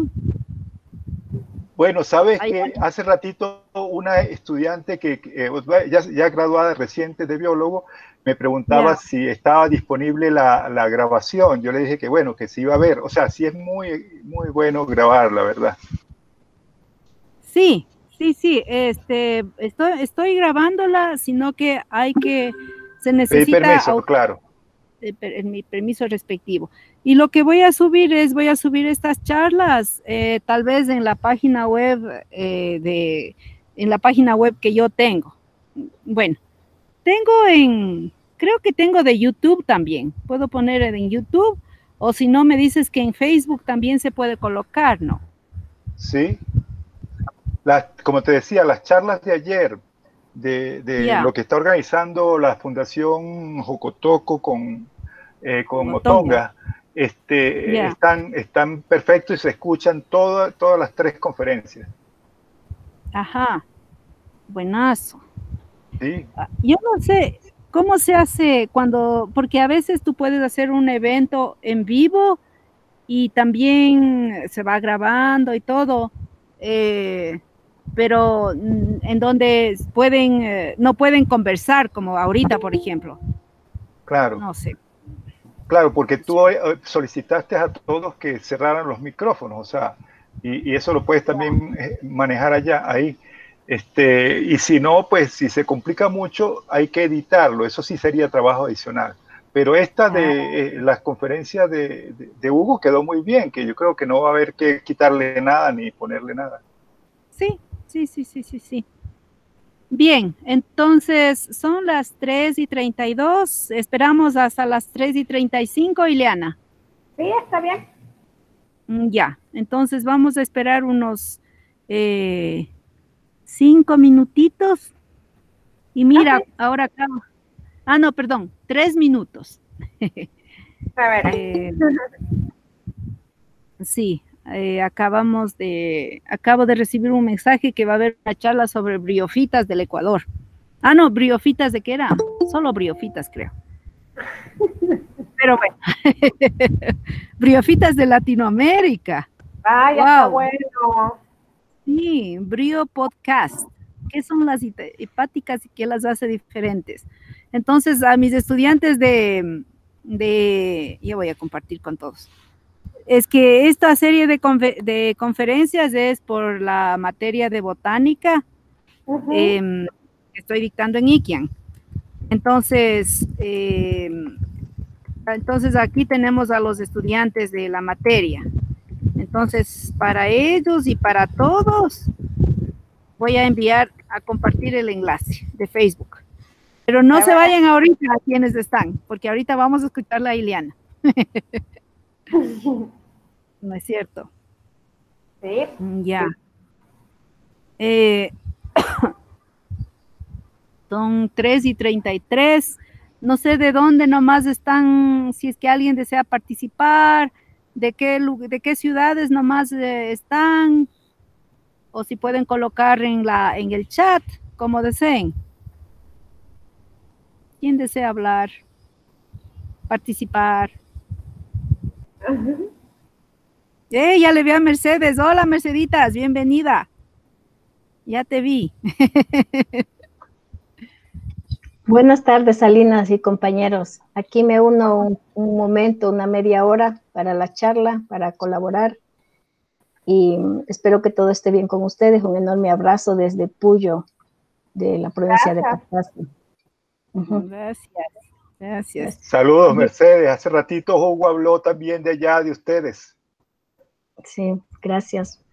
grabación. Bueno, sabes que hace ratito una estudiante ya graduada reciente de biólogo me preguntaba si estaba disponible la grabación. Yo le dije que bueno, que se iba a ver. O sea, sí es muy, muy bueno grabar, la verdad. Sí, estoy grabándola, sino que se necesita pedir permiso, claro. Mi permiso respectivo. Y lo que voy a subir estas charlas, tal vez en la página web en la página web que yo tengo. Bueno, creo que tengo de YouTube también. Puedo poner en YouTube, o si no me dices que en Facebook también se puede colocar, ¿no? Sí. Como te decía, las charlas de ayer de lo que está organizando la Fundación Jocotoco con Motonga, están perfectos y se escuchan todas las 3 conferencias. Ajá, buenazo. Sí. Yo no sé cómo se hace porque a veces tú puedes hacer un evento en vivo y también se va grabando y todo, pero en donde no pueden conversar como ahorita, por ejemplo. Claro. No sé. Claro, porque tú solicitaste a todos que cerraran los micrófonos, o sea, y eso lo puedes también manejar ahí. Y si no, pues si se complica mucho, hay que editarlo, eso sí sería trabajo adicional. Pero esta de las conferencias de Hugo quedó muy bien, que yo creo que no va a haber que quitarle nada ni ponerle nada. Sí. Bien, entonces son las 3:32, esperamos hasta las 3:35, Ileana. Sí, está bien. Ya, entonces vamos a esperar unos 5 minutitos. Y mira, ahora acabo. No, perdón, 3 minutos. A ver. Sí, acabo de recibir un mensaje que va a haber una charla sobre briofitas del Ecuador. No, briofitas ¿de qué era? Solo briofitas, creo. Pero bueno, briofitas de Latinoamérica. Ya está bueno. Sí, Brio Podcast. ¿Qué son las hepáticas y qué las hace diferentes? Entonces, a mis estudiantes yo voy a compartir con todos. Es que esta serie de conferencias es por la materia de botánica que estoy dictando en IKIAN. Entonces, aquí tenemos a los estudiantes de la materia. Entonces, para ellos y para todos, voy a compartir el enlace de Facebook. Pero no se vayan ahorita a quienes están, porque ahorita vamos a escuchar a Ileana. ¿No es cierto? Sí. Ya. Son 3:33. No sé de dónde nomás están, si es que alguien desea participar, de qué ciudades nomás están, o si pueden colocar en el chat, como deseen. ¿Quién desea hablar? Participar. Ya le vi a Mercedes. Hola, Merceditas, bienvenida. Ya te vi. Buenas tardes, Salinas y compañeros. Aquí me uno un momento, una media hora para la charla, para colaborar. Y espero que todo esté bien con ustedes. Un enorme abrazo desde Puyo, de la provincia de Pastaza. Gracias. Saludos, Mercedes. Hace ratito Hugo habló también de allá, de ustedes. Sí, gracias,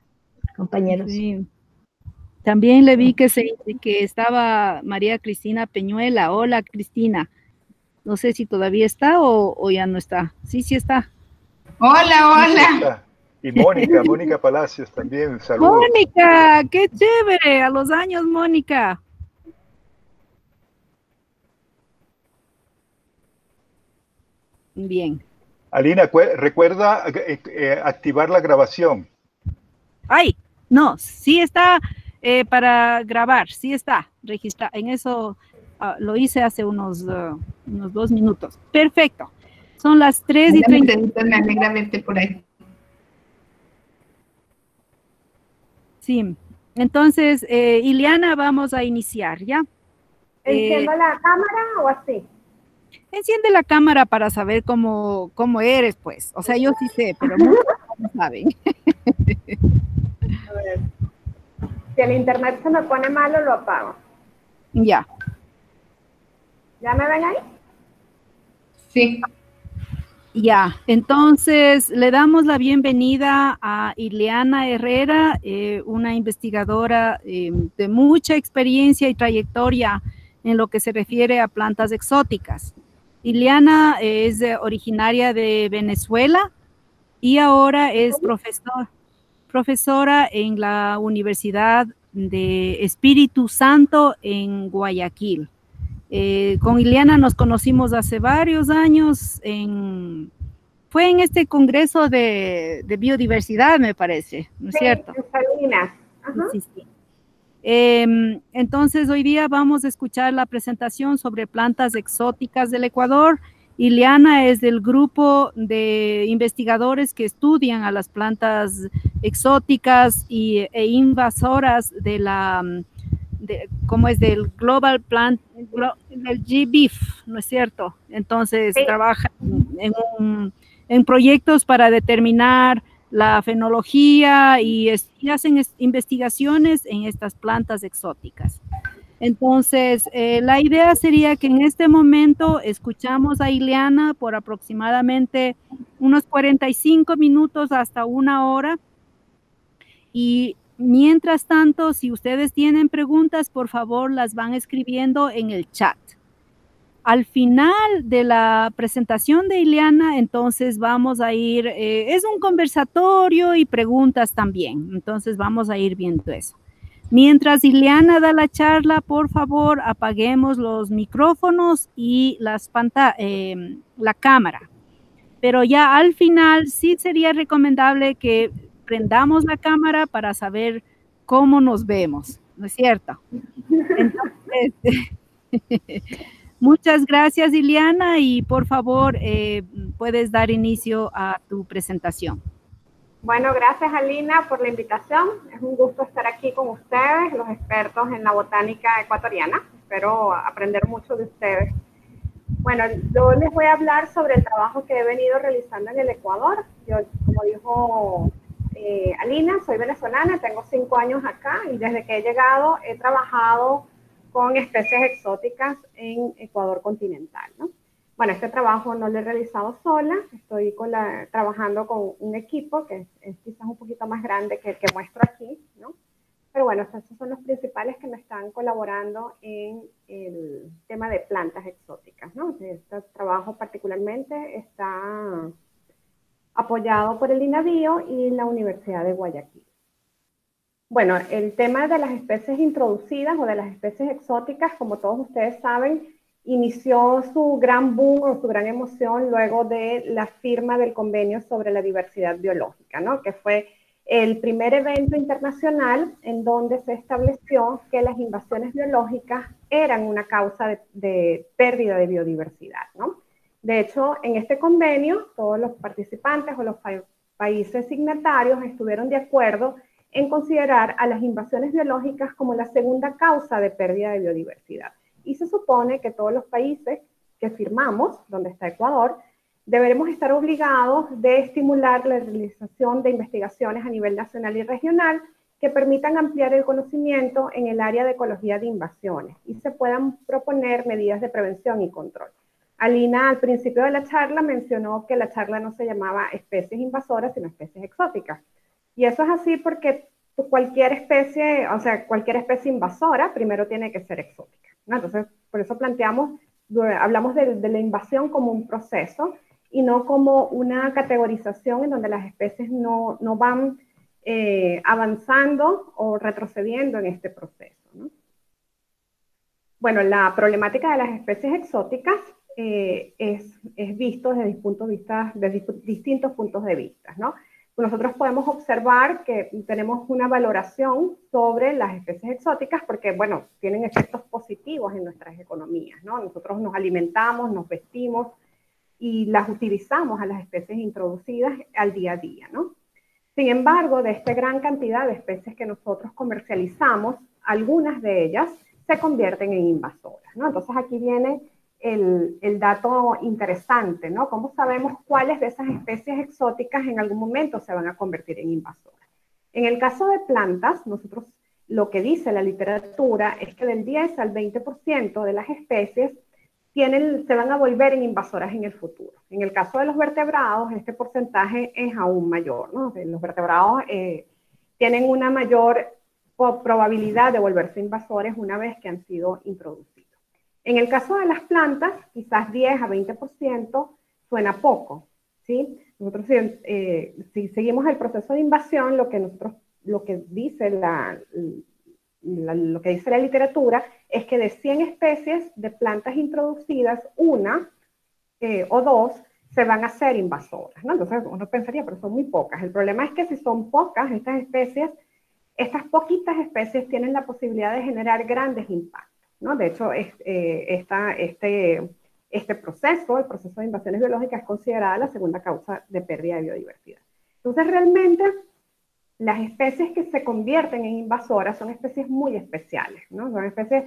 compañeros. Sí. También le vi que estaba María Cristina Peñuela. Hola, Cristina. No sé si todavía está o ya no está. Sí está. Hola. Y Mónica Palacios también, saludos. Mónica, qué chévere. A los años, Mónica. Bien. Alina, recuerda activar la grabación. No, sí está para grabar, sí está registrado. En eso lo hice hace unos 2 minutos. Perfecto. Son las 3:30. Me alegra verte por ahí. Sí. Entonces, Ileana, vamos a iniciar, ¿ya? ¿Enciendo la cámara o así? Enciende la cámara para saber cómo eres, pues. O sea, yo sí sé, pero muchos no saben. A ver. Si el internet se me pone malo, lo apago. Ya. ¿Ya me ven ahí? Sí. Ya, entonces le damos la bienvenida a Ileana Herrera, una investigadora de mucha experiencia y trayectoria en lo que se refiere a plantas exóticas. Ileana es originaria de Venezuela y ahora es profesora en la Universidad de Espíritu Santo en Guayaquil. Con Ileana nos conocimos hace varios años, fue en este congreso de biodiversidad, me parece, ¿no es cierto? En Salinas. Ajá. Sí, sí. Entonces, hoy día vamos a escuchar la presentación sobre plantas exóticas del Ecuador. Ileana es del grupo de investigadores que estudian a las plantas exóticas e invasoras de la como es del Global Plant, del GBIF, ¿no es cierto? Entonces, Sí. trabaja en proyectos para determinar la fenología y hacen investigaciones en estas plantas exóticas. Entonces, la idea sería que en este momento escuchamos a Ileana por aproximadamente unos 45 minutos hasta 1 hora. Y mientras tanto, si ustedes tienen preguntas, por favor, las van escribiendo en el chat. Al final de la presentación de Ileana, entonces vamos a ir, es un conversatorio y preguntas también, entonces vamos a ir viendo eso. Mientras Ileana da la charla, por favor, apaguemos los micrófonos y la cámara. Pero ya al final sí sería recomendable que prendamos la cámara para saber cómo nos vemos, ¿no es cierto? Entonces, muchas gracias, Ileana, y por favor, puedes dar inicio a tu presentación. Bueno, gracias Alina por la invitación. Es un gusto estar aquí con ustedes, los expertos en la botánica ecuatoriana. Espero aprender mucho de ustedes. Bueno, yo les voy a hablar sobre el trabajo que he venido realizando en el Ecuador. Yo, como dijo Alina, soy venezolana, tengo 5 años acá y desde que he llegado he trabajado con especies exóticas en Ecuador continental, ¿no? Bueno, este trabajo no lo he realizado sola, estoy trabajando con un equipo que es quizás un poquito más grande que el que muestro aquí, ¿no? Pero bueno, esos son los principales que me están colaborando en el tema de plantas exóticas, ¿no? Este trabajo particularmente está apoyado por el INABIO y la Universidad de Guayaquil. Bueno, el tema de las especies introducidas o de las especies exóticas, como todos ustedes saben, inició su gran boom o su gran emoción luego de la firma del convenio sobre la diversidad biológica, ¿no? Que fue el primer evento internacional en donde se estableció que las invasiones biológicas eran una causa de pérdida de biodiversidad, ¿no? De hecho, en este convenio, todos los participantes o los países signatarios estuvieron de acuerdo en considerar a las invasiones biológicas como la segunda causa de pérdida de biodiversidad. Y se supone que todos los países que firmamos, donde está Ecuador, deberemos estar obligados de estimular la realización de investigaciones a nivel nacional y regional que permitan ampliar el conocimiento en el área de ecología de invasiones y se puedan proponer medidas de prevención y control. Alina al principio de la charla mencionó que la charla no se llamaba especies invasoras, sino especies exóticas. Y eso es así porque cualquier especie, o sea, cualquier especie invasora primero tiene que ser exótica, ¿no? Entonces, por eso hablamos de la invasión como un proceso y no como una categorización en donde las especies no van avanzando o retrocediendo en este proceso, ¿no? Bueno, la problemática de las especies exóticas es visto desde distintos puntos de vista, ¿no? Nosotros podemos observar que tenemos una valoración sobre las especies exóticas porque, bueno, tienen efectos positivos en nuestras economías, ¿no? Nosotros nos alimentamos, nos vestimos y las utilizamos a las especies introducidas al día a día, ¿no? Sin embargo, de esta gran cantidad de especies que nosotros comercializamos, algunas de ellas se convierten en invasoras, ¿no? Entonces aquí viene el dato interesante, ¿no? ¿Cómo sabemos cuáles de esas especies exóticas en algún momento se van a convertir en invasoras? En el caso de plantas, nosotros lo que dice la literatura es que del 10 al 20% de las especies se van a volver en invasoras en el futuro. En el caso de los vertebrados, este porcentaje es aún mayor, ¿no? Los vertebrados tienen una mayor probabilidad de volverse invasores una vez que han sido introducidos. En el caso de las plantas, quizás 10 a 20% suena poco, ¿sí? Nosotros si seguimos el proceso de invasión, lo que dice lo que dice la literatura es que de 100 especies de plantas introducidas, una o dos se van a hacer invasoras, ¿no? Entonces uno pensaría, pero son muy pocas. El problema es que si son pocas estas especies, estas poquitas especies tienen la posibilidad de generar grandes impactos, ¿no? De hecho, este proceso, el proceso de invasiones biológicas, es considerada la segunda causa de pérdida de biodiversidad. Entonces, realmente, las especies que se convierten en invasoras son especies muy especiales, ¿no? Son especies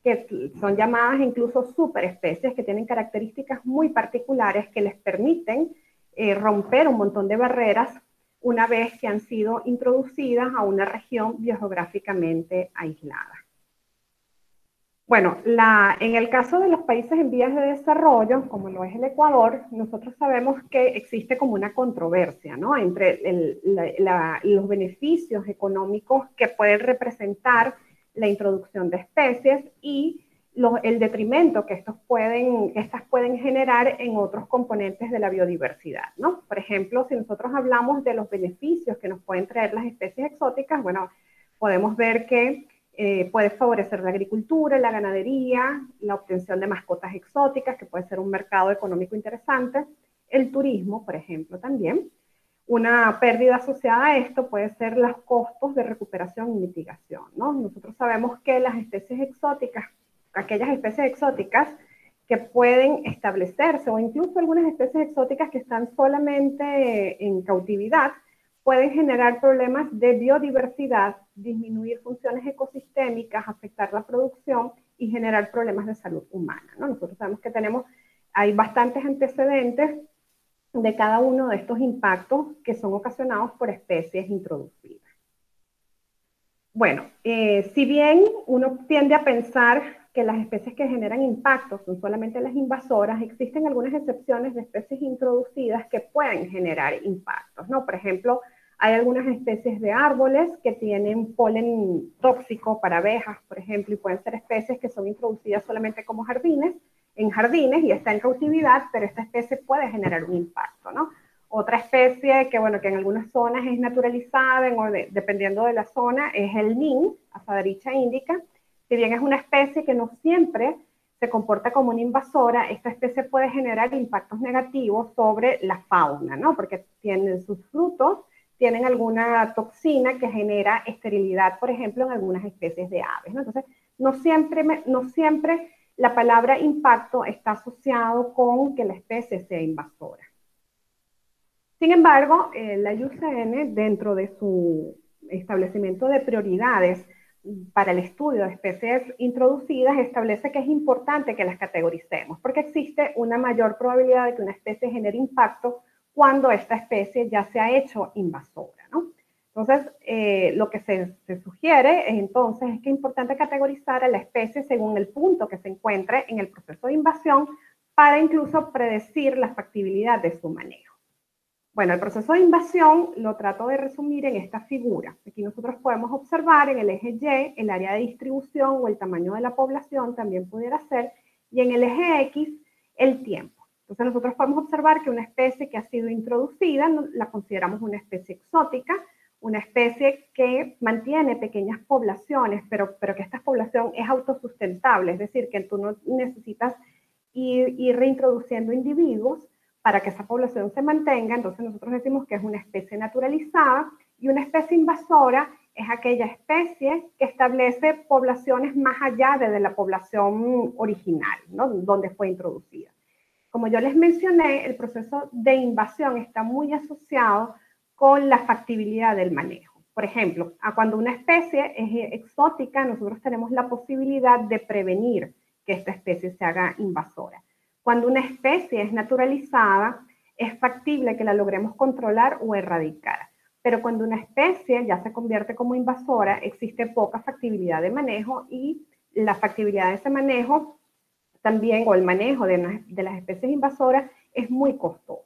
que son llamadas incluso superespecies, que tienen características muy particulares que les permiten romper un montón de barreras una vez que han sido introducidas a una región biogeográficamente aislada. Bueno, en el caso de los países en vías de desarrollo, como lo es el Ecuador, nosotros sabemos que existe como una controversia, ¿no? Entre los beneficios económicos que pueden representar la introducción de especies y el detrimento que estas pueden generar en otros componentes de la biodiversidad, ¿no? Por ejemplo, si nosotros hablamos de los beneficios que nos pueden traer las especies exóticas, bueno, podemos ver que puede favorecer la agricultura, la ganadería, la obtención de mascotas exóticas, que puede ser un mercado económico interesante, el turismo, por ejemplo, también. Una pérdida asociada a esto puede ser los costos de recuperación y mitigación, ¿no? Nosotros sabemos que las especies exóticas, aquellas especies exóticas que pueden establecerse, o incluso algunas especies exóticas que están solamente en cautividad, pueden generar problemas de biodiversidad, disminuir funciones ecosistémicas, afectar la producción y generar problemas de salud humana, ¿no? Nosotros sabemos que hay bastantes antecedentes de cada uno de estos impactos que son ocasionados por especies introducidas. Bueno, si bien uno tiende a pensar que las especies que generan impactos son solamente las invasoras, existen algunas excepciones de especies introducidas que pueden generar impactos, ¿no? Por ejemplo, hay algunas especies de árboles que tienen polen tóxico para abejas, por ejemplo, y pueden ser especies que son introducidas solamente como en jardines y está en cautividad, pero esta especie puede generar un impacto, ¿no? Otra especie que, bueno, que en algunas zonas es naturalizada, dependiendo de la zona, es el nin, Azadirachta indica. Si bien es una especie que no siempre se comporta como una invasora, esta especie puede generar impactos negativos sobre la fauna, ¿no? Porque sus frutos tienen alguna toxina que genera esterilidad, por ejemplo, en algunas especies de aves, ¿no? Entonces, no siempre la palabra impacto está asociado con que la especie sea invasora. Sin embargo, la IUCN, dentro de su establecimiento de prioridades para el estudio de especies introducidas, establece que es importante que las categoricemos, porque existe una mayor probabilidad de que una especie genere impacto cuando esta especie ya se ha hecho invasora, ¿no? Entonces, lo que se sugiere entonces es que es importante categorizar a la especie según el punto que se encuentre en el proceso de invasión para incluso predecir la factibilidad de su manejo. Bueno, el proceso de invasión lo trato de resumir en esta figura. Aquí nosotros podemos observar en el eje Y el área de distribución o el tamaño de la población, también pudiera ser, y en el eje X el tiempo. Entonces nosotros podemos observar que una especie que ha sido introducida la consideramos una especie exótica, una especie que mantiene pequeñas poblaciones, pero que esta población es autosustentable, es decir, que tú no necesitas ir reintroduciendo individuos para que esa población se mantenga. Entonces nosotros decimos que es una especie naturalizada, y una especie invasora es aquella especie que establece poblaciones más allá de la población original, ¿no? Donde fue introducida. Como yo les mencioné, el proceso de invasión está muy asociado con la factibilidad del manejo. Por ejemplo, cuando una especie es exótica, nosotros tenemos la posibilidad de prevenir que esta especie se haga invasora. Cuando una especie es naturalizada, es factible que la logremos controlar o erradicar. Pero cuando una especie ya se convierte como invasora, existe poca factibilidad de manejo y la factibilidad de ese manejo también, o el manejo de las especies invasoras, es muy costoso.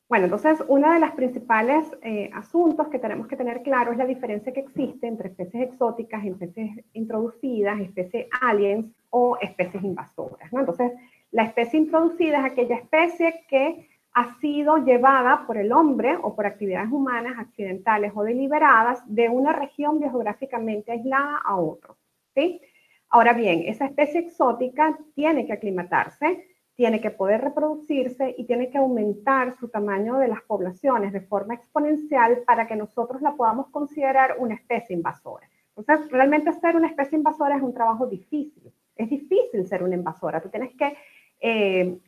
Bueno, entonces, uno de los principales asuntos que tenemos que tener claro es la diferencia que existe entre especies exóticas, especies introducidas, especies aliens o especies invasoras, ¿no? Entonces, la especie introducida es aquella especie que ha sido llevada por el hombre o por actividades humanas accidentales o deliberadas de una región geográficamente aislada a otra, ¿sí? Ahora bien, esa especie exótica tiene que aclimatarse, tiene que poder reproducirse y tiene que aumentar su tamaño de las poblaciones de forma exponencial para que nosotros la podamos considerar una especie invasora. Entonces, realmente ser una especie invasora es un trabajo difícil. Es difícil ser una invasora. Tú tienes que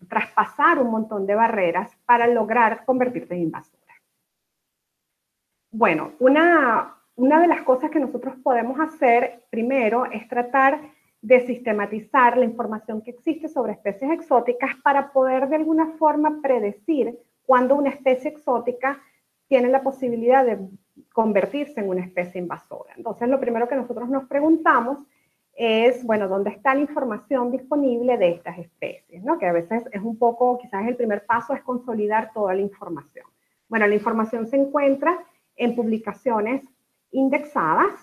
traspasar un montón de barreras para lograr convertirte en invasora. Bueno, una de las cosas que nosotros podemos hacer primero es tratar de sistematizar la información que existe sobre especies exóticas para poder de alguna forma predecir cuándo una especie exótica tiene la posibilidad de convertirse en una especie invasora. Entonces, lo primero que nosotros nos preguntamos es, bueno, ¿dónde está la información disponible de estas especies? ¿No? Que a veces es un poco, quizás el primer paso es consolidar toda la información. Bueno, la información se encuentra en publicaciones indexadas,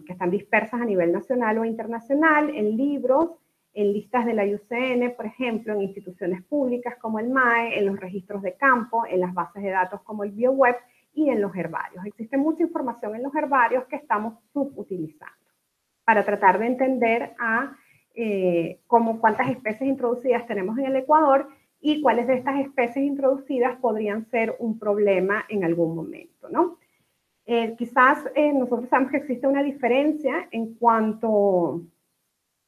que están dispersas a nivel nacional o internacional, en libros, en listas de la IUCN, por ejemplo, en instituciones públicas como el MAE, en los registros de campo, en las bases de datos como el BioWeb y en los herbarios. Existe mucha información en los herbarios que estamos subutilizando para tratar de entender cuántas especies introducidas tenemos en el Ecuador y cuáles de estas especies introducidas podrían ser un problema en algún momento, ¿no? Quizás nosotros sabemos que existe una diferencia en cuanto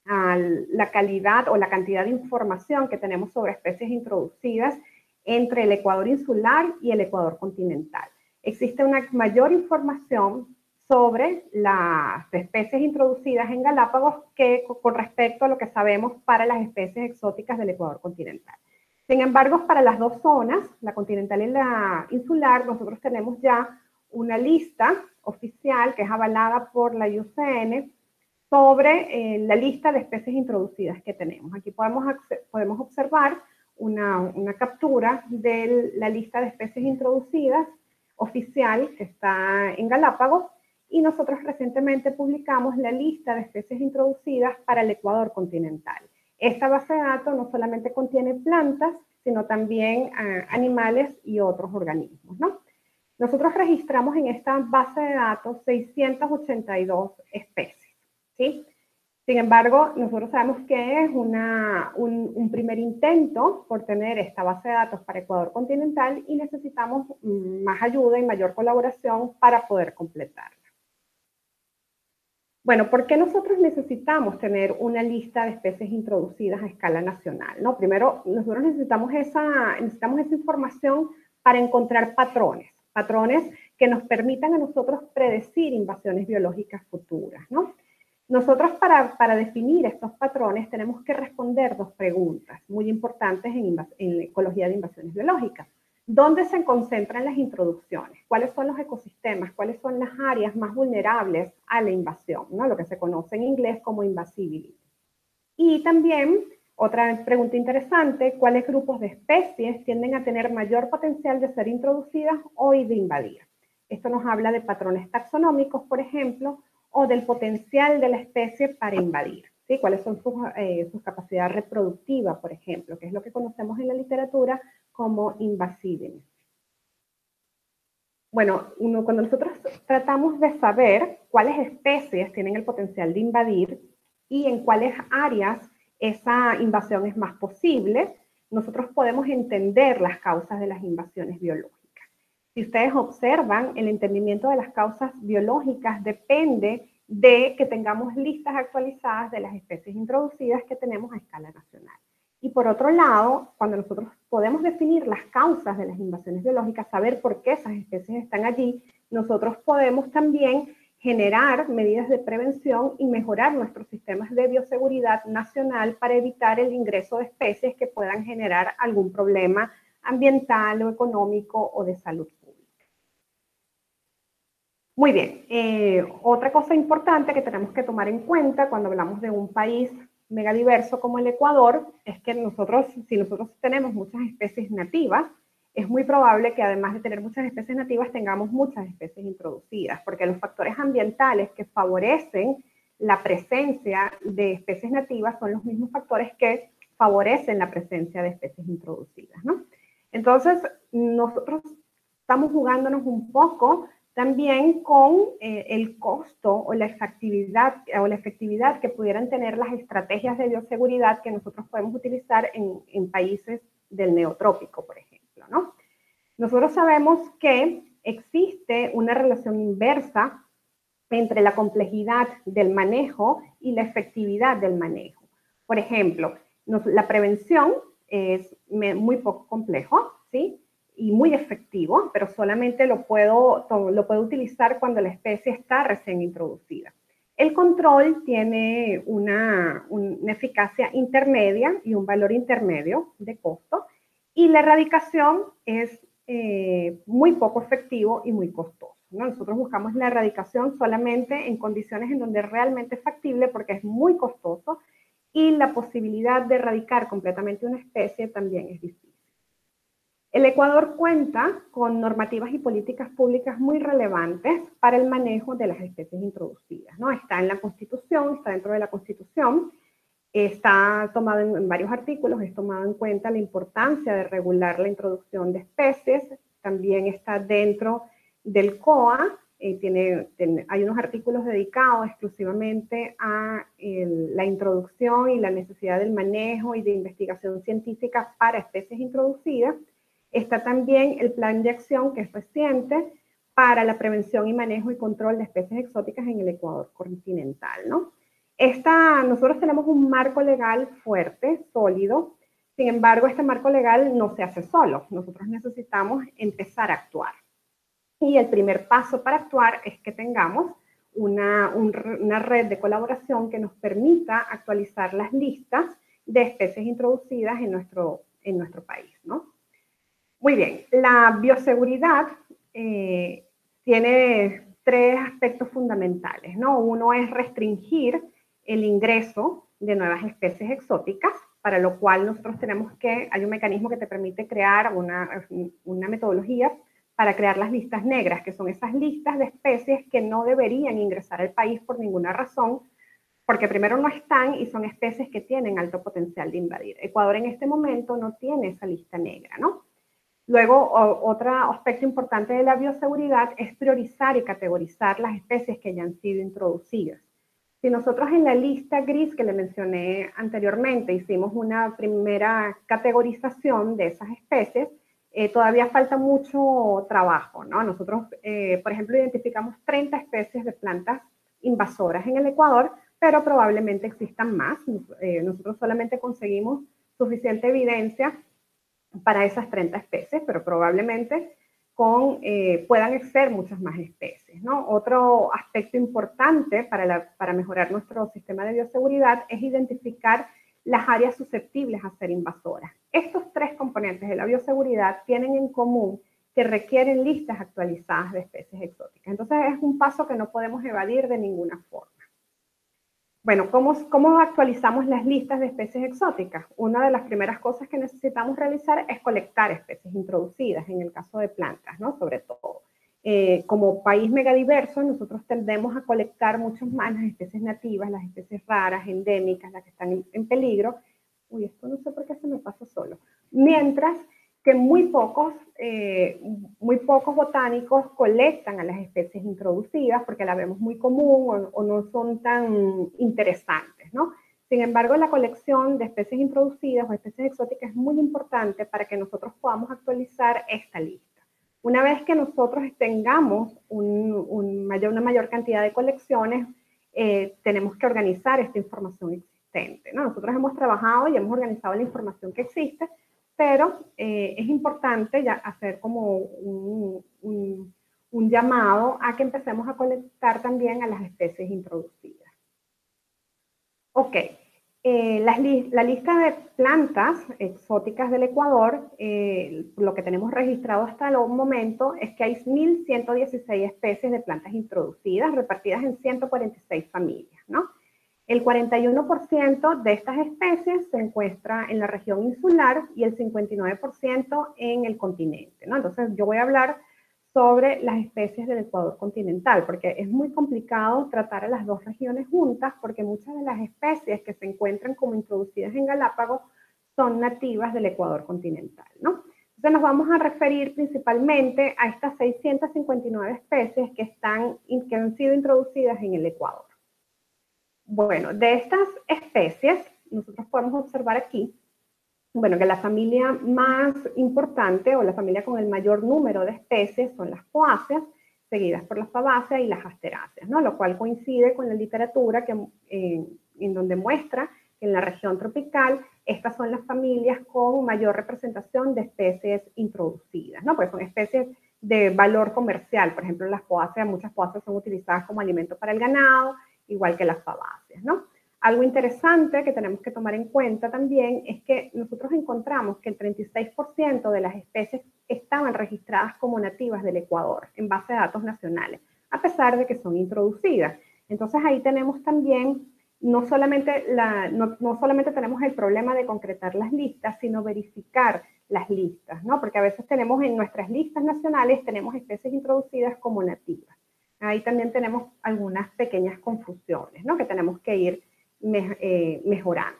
a la calidad o la cantidad de información que tenemos sobre especies introducidas entre el Ecuador insular y el Ecuador continental. Existe una mayor información sobre las especies introducidas en Galápagos que con respecto a lo que sabemos para las especies exóticas del Ecuador continental. Sin embargo, para las dos zonas, la continental y la insular, nosotros tenemos ya una lista oficial que es avalada por la IUCN sobre la lista de especies introducidas que tenemos. Aquí podemos observar una captura de la lista de especies introducidas oficial que está en Galápagos, y nosotros recientemente publicamos la lista de especies introducidas para el Ecuador continental. Esta base de datos no solamente contiene plantas, sino también animales y otros organismos, ¿no? Nosotros registramos en esta base de datos 682 especies, ¿sí? Sin embargo, nosotros sabemos que es un primer intento por tener esta base de datos para Ecuador continental y necesitamos más ayuda y mayor colaboración para poder completarla. Bueno, ¿por qué nosotros necesitamos tener una lista de especies introducidas a escala nacional? ¿No? Primero, nosotros necesitamos esa información para encontrar patrones que nos permitan a nosotros predecir invasiones biológicas futuras, ¿no? Nosotros para definir estos patrones tenemos que responder dos preguntas muy importantes en la ecología de invasiones biológicas. ¿Dónde se concentran las introducciones? ¿Cuáles son los ecosistemas? ¿Cuáles son las áreas más vulnerables a la invasión? ¿No? Lo que se conoce en inglés como invasibility. Y también, otra pregunta interesante, ¿cuáles grupos de especies tienden a tener mayor potencial de ser introducidas o de invadir? Esto nos habla de patrones taxonómicos, por ejemplo, o del potencial de la especie para invadir, ¿sí? ¿Cuáles son sus capacidades reproductivas, por ejemplo? Que es lo que conocemos en la literatura como invasibility. Bueno, cuando nosotros tratamos de saber cuáles especies tienen el potencial de invadir y en cuáles áreas esa invasión es más posible, nosotros podemos entender las causas de las invasiones biológicas. Si ustedes observan, el entendimiento de las causas biológicas depende de que tengamos listas actualizadas de las especies introducidas que tenemos a escala nacional. Y por otro lado, cuando nosotros podemos definir las causas de las invasiones biológicas, saber por qué esas especies están allí, nosotros podemos también generar medidas de prevención y mejorar nuestros sistemas de bioseguridad nacional para evitar el ingreso de especies que puedan generar algún problema ambiental o económico o de salud pública. Muy bien, otra cosa importante que tenemos que tomar en cuenta cuando hablamos de un país megadiverso como el Ecuador es que si nosotros tenemos muchas especies nativas, es muy probable que además de tener muchas especies nativas tengamos muchas especies introducidas, porque los factores ambientales que favorecen la presencia de especies nativas son los mismos factores que favorecen la presencia de especies introducidas, ¿no? Entonces, nosotros estamos jugándonos un poco también con el costo o la efectividad que pudieran tener las estrategias de bioseguridad que nosotros podemos utilizar en países del neotrópico, por ejemplo, ¿no? Nosotros sabemos que existe una relación inversa entre la complejidad del manejo y la efectividad del manejo. Por ejemplo, la prevención es muy poco complejo, ¿sí? Y muy efectivo, pero solamente lo puedo utilizar cuando la especie está recién introducida. El control tiene una eficacia intermedia y un valor intermedio de costo, y la erradicación es muy poco efectivo y muy costoso, ¿no? Nosotros buscamos la erradicación solamente en condiciones en donde realmente es factible porque es muy costoso y la posibilidad de erradicar completamente una especie también es difícil. El Ecuador cuenta con normativas y políticas públicas muy relevantes para el manejo de las especies introducidas, ¿no? Está en la Constitución, está dentro de la Constitución, está tomado en varios artículos, es tomado en cuenta la importancia de regular la introducción de especies, también está dentro del COA, hay unos artículos dedicados exclusivamente a la introducción y la necesidad del manejo y de investigación científica para especies introducidas. Está también el plan de acción, que es reciente, para la prevención y manejo y control de especies exóticas en el Ecuador continental, ¿no? Nosotros tenemos un marco legal fuerte, sólido. Sin embargo, este marco legal no se hace solo. Nosotros necesitamos empezar a actuar. Y el primer paso para actuar es que tengamos una red de colaboración que nos permita actualizar las listas de especies introducidas en nuestro país, ¿no? Muy bien, la bioseguridad tiene tres aspectos fundamentales, ¿no? Uno es restringir el ingreso de nuevas especies exóticas, para lo cual nosotros hay un mecanismo que te permite crear una metodología para crear las listas negras, que son esas listas de especies que no deberían ingresar al país por ninguna razón, porque primero no están y son especies que tienen alto potencial de invadir. Ecuador en este momento no tiene esa lista negra, ¿no? Luego, otro aspecto importante de la bioseguridad es priorizar y categorizar las especies que ya han sido introducidas. Si nosotros en la lista gris que le mencioné anteriormente hicimos una primera categorización de esas especies, todavía falta mucho trabajo, ¿no? Nosotros, por ejemplo, identificamos 30 especies de plantas invasoras en el Ecuador, pero probablemente existan más. Nosotros solamente conseguimos suficiente evidencia para esas 30 especies, pero probablemente puedan ser muchas más especies, ¿no? Otro aspecto importante para mejorar nuestro sistema de bioseguridad es identificar las áreas susceptibles a ser invasoras. Estos tres componentes de la bioseguridad tienen en común que requieren listas actualizadas de especies exóticas. Entonces es un paso que no podemos evadir de ninguna forma. Bueno, ¿cómo actualizamos las listas de especies exóticas? Una de las primeras cosas que necesitamos realizar es colectar especies introducidas, en el caso de plantas, ¿no? Sobre todo. Como país megadiverso, nosotros tendemos a colectar muchas más las especies nativas, las especies raras, endémicas, las que están en peligro. Uy, esto no sé por qué se me pasa solo. Mientras que muy pocos botánicos colectan a las especies introducidas porque la vemos muy común o no son tan interesantes, ¿no? Sin embargo, la colección de especies introducidas o especies exóticas es muy importante para que nosotros podamos actualizar esta lista. Una vez que nosotros tengamos una mayor cantidad de colecciones, tenemos que organizar esta información persistente, ¿no? Nosotros hemos trabajado y hemos organizado la información que existe, pero es importante ya hacer como un llamado a que empecemos a colectar también a las especies introducidas. Ok, la lista de plantas exóticas del Ecuador, lo que tenemos registrado hasta el momento es que hay 1.116 especies de plantas introducidas repartidas en 146 familias, ¿no? El 41% de estas especies se encuentra en la región insular y el 59% en el continente, ¿no? Entonces yo voy a hablar sobre las especies del Ecuador continental, porque es muy complicado tratar a las dos regiones juntas, porque muchas de las especies que se encuentran como introducidas en Galápagos son nativas del Ecuador continental, ¿no? Entonces nos vamos a referir principalmente a estas 659 especies que han sido introducidas en el Ecuador. Bueno, de estas especies, nosotros podemos observar aquí, bueno, que la familia más importante o la familia con el mayor número de especies son las poáceas, seguidas por las fabáceas y las asteráceas, ¿no? Lo cual coincide con la literatura en donde muestra que en la región tropical estas son las familias con mayor representación de especies introducidas, ¿no? Porque son especies de valor comercial. Por ejemplo, las poáceas, muchas poáceas son utilizadas como alimento para el ganado, igual que las fabáceas, ¿no? Algo interesante que tenemos que tomar en cuenta también es que nosotros encontramos que el 36% de las especies estaban registradas como nativas del Ecuador en base de datos nacionales, a pesar de que son introducidas. Entonces ahí tenemos también, no solamente tenemos el problema de concretar las listas, sino verificar las listas, ¿no? Porque a veces tenemos en nuestras listas nacionales, tenemos especies introducidas como nativas. Ahí también tenemos algunas pequeñas confusiones, ¿no? Que tenemos que ir mejorando.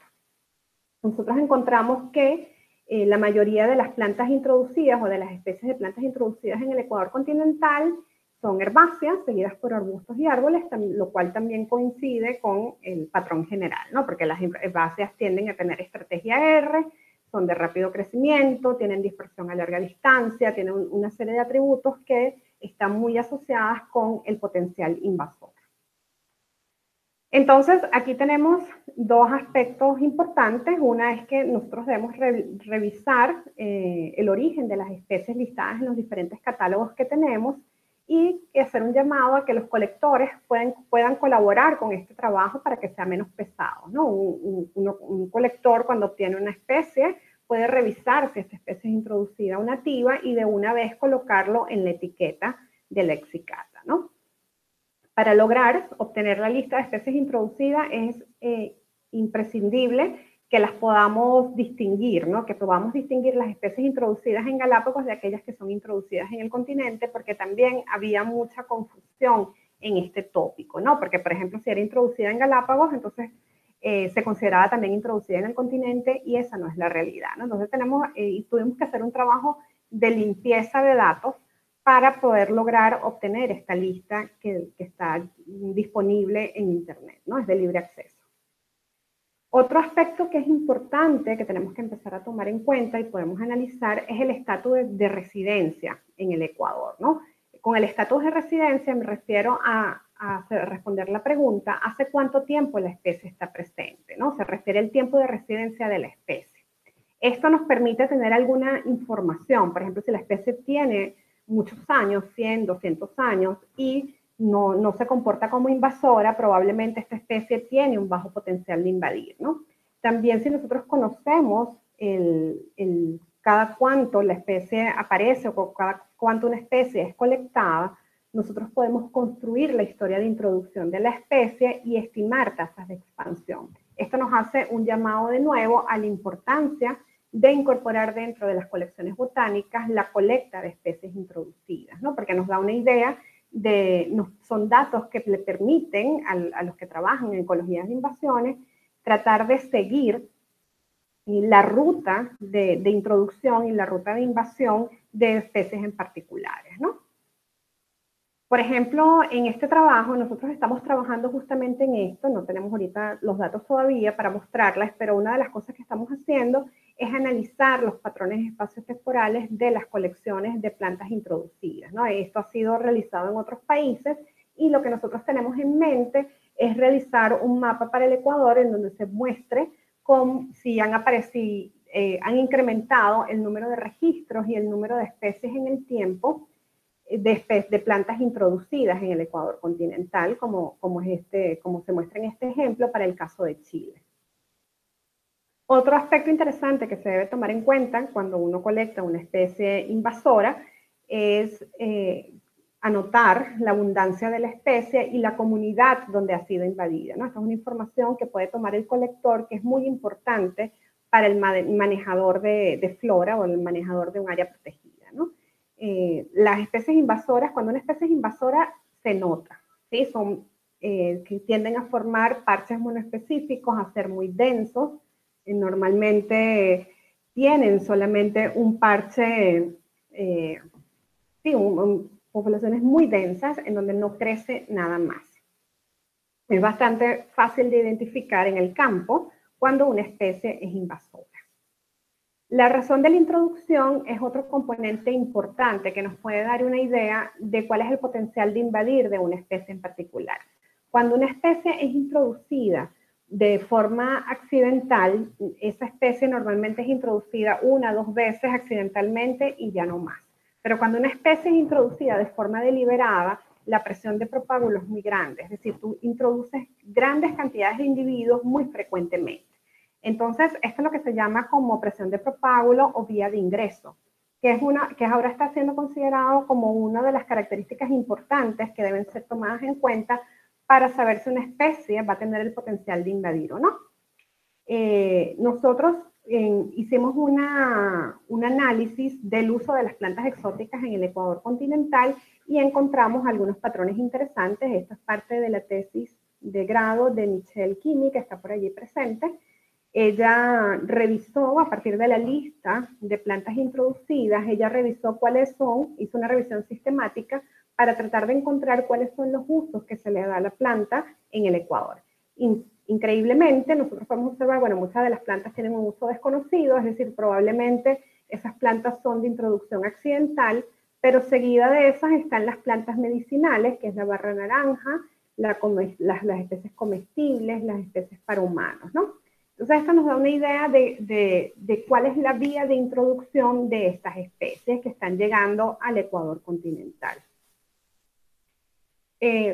Nosotros encontramos que la mayoría de las plantas introducidas o de las especies de plantas introducidas en el Ecuador continental son herbáceas, seguidas por arbustos y árboles, lo cual también coincide con el patrón general, ¿no? Porque las herbáceas tienden a tener estrategia R, son de rápido crecimiento, tienen dispersión a larga distancia, tienen una serie de atributos que están muy asociadas con el potencial invasor. Entonces, aquí tenemos dos aspectos importantes. Una es que nosotros debemos revisar el origen de las especies listadas en los diferentes catálogos que tenemos y hacer un llamado a que los colectores puedan colaborar con este trabajo para que sea menos pesado, ¿no? Un colector, cuando obtiene una especie, puede revisar si esta especie es introducida o nativa y de una vez colocarlo en la etiqueta de Lexicata, ¿no? Para lograr obtener la lista de especies introducidas es imprescindible que las podamos distinguir, ¿no? Que podamos distinguir las especies introducidas en Galápagos de aquellas que son introducidas en el continente, porque también había mucha confusión en este tópico, ¿no? Porque, por ejemplo, si era introducida en Galápagos, entonces se consideraba también introducida en el continente y esa no es la realidad, ¿no? Entonces tuvimos que hacer un trabajo de limpieza de datos para poder lograr obtener esta lista que está disponible en Internet, ¿no? Es de libre acceso. Otro aspecto que es importante, que tenemos que empezar a tomar en cuenta y podemos analizar, es el estatus de residencia en el Ecuador, ¿no? Con el estatus de residencia me refiero a responder la pregunta, ¿hace cuánto tiempo la especie está presente, ¿no? Se refiere al tiempo de residencia de la especie. Esto nos permite tener alguna información. Por ejemplo, si la especie tiene muchos años, 100, 200 años, y no se comporta como invasora, probablemente esta especie tiene un bajo potencial de invadir, ¿no? También si nosotros conocemos cada cuánto la especie aparece o cada cuánto una especie es colectada, nosotros podemos construir la historia de introducción de la especie y estimar tasas de expansión. Esto nos hace un llamado de nuevo a la importancia de incorporar dentro de las colecciones botánicas la colecta de especies introducidas, ¿no? Porque nos da una idea son datos que le permiten a los que trabajan en ecologías de invasiones tratar de seguir la ruta de introducción y la ruta de invasión de especies en particulares, ¿no? Por ejemplo, en este trabajo nosotros estamos trabajando justamente en esto, no tenemos ahorita los datos todavía para mostrarles, pero una de las cosas que estamos haciendo es analizar los patrones espaciotemporales de las colecciones de plantas introducidas, ¿no? Esto ha sido realizado en otros países y lo que nosotros tenemos en mente es realizar un mapa para el Ecuador en donde se muestre si han incrementado el número de registros y el número de especies en el tiempo de plantas introducidas en el Ecuador continental, como se muestra en este ejemplo para el caso de Chile. Otro aspecto interesante que se debe tomar en cuenta cuando uno colecta una especie invasora es anotar la abundancia de la especie y la comunidad donde ha sido invadida, ¿no? Esta es una información que puede tomar el colector, que es muy importante para el manejador de flora o el manejador de un área protegida, ¿no? Las especies invasoras, cuando una especie es invasora, se nota, ¿sí? Son que tienden a formar parches monoespecíficos, a ser muy densos, normalmente tienen solamente un parche, poblaciones muy densas en donde no crece nada más. Es bastante fácil de identificar en el campo cuando una especie es invasora. La razón de la introducción es otro componente importante que nos puede dar una idea de cuál es el potencial de invadir de una especie en particular. Cuando una especie es introducida de forma accidental, esa especie normalmente es introducida 1 o 2 veces accidentalmente y ya no más. Pero cuando una especie es introducida de forma deliberada, la presión de propágulo es muy grande, es decir, tú introduces grandes cantidades de individuos muy frecuentemente. Entonces, esto es lo que se llama como presión de propágulo o vía de ingreso, que ahora está siendo considerado como una de las características importantes que deben ser tomadas en cuenta para saber si una especie va a tener el potencial de invadir o no. Nosotros hicimos un análisis del uso de las plantas exóticas en el Ecuador continental y encontramos algunos patrones interesantes. Esto es parte de la tesis de grado de Michelle Kimi, que está por allí presente. Ella revisó, a partir de la lista de plantas introducidas, ella revisó cuáles son, hizo una revisión sistemática para tratar de encontrar cuáles son los usos que se le da a la planta en el Ecuador. Increíblemente, nosotros podemos observar, bueno, muchas de las plantas tienen un uso desconocido, es decir, probablemente esas plantas son de introducción accidental, pero seguida de esas están las plantas medicinales, que es la barra naranja, las especies comestibles, las especies para humanos, ¿no? Entonces, esto nos da una idea de cuál es la vía de introducción de estas especies que están llegando al Ecuador continental.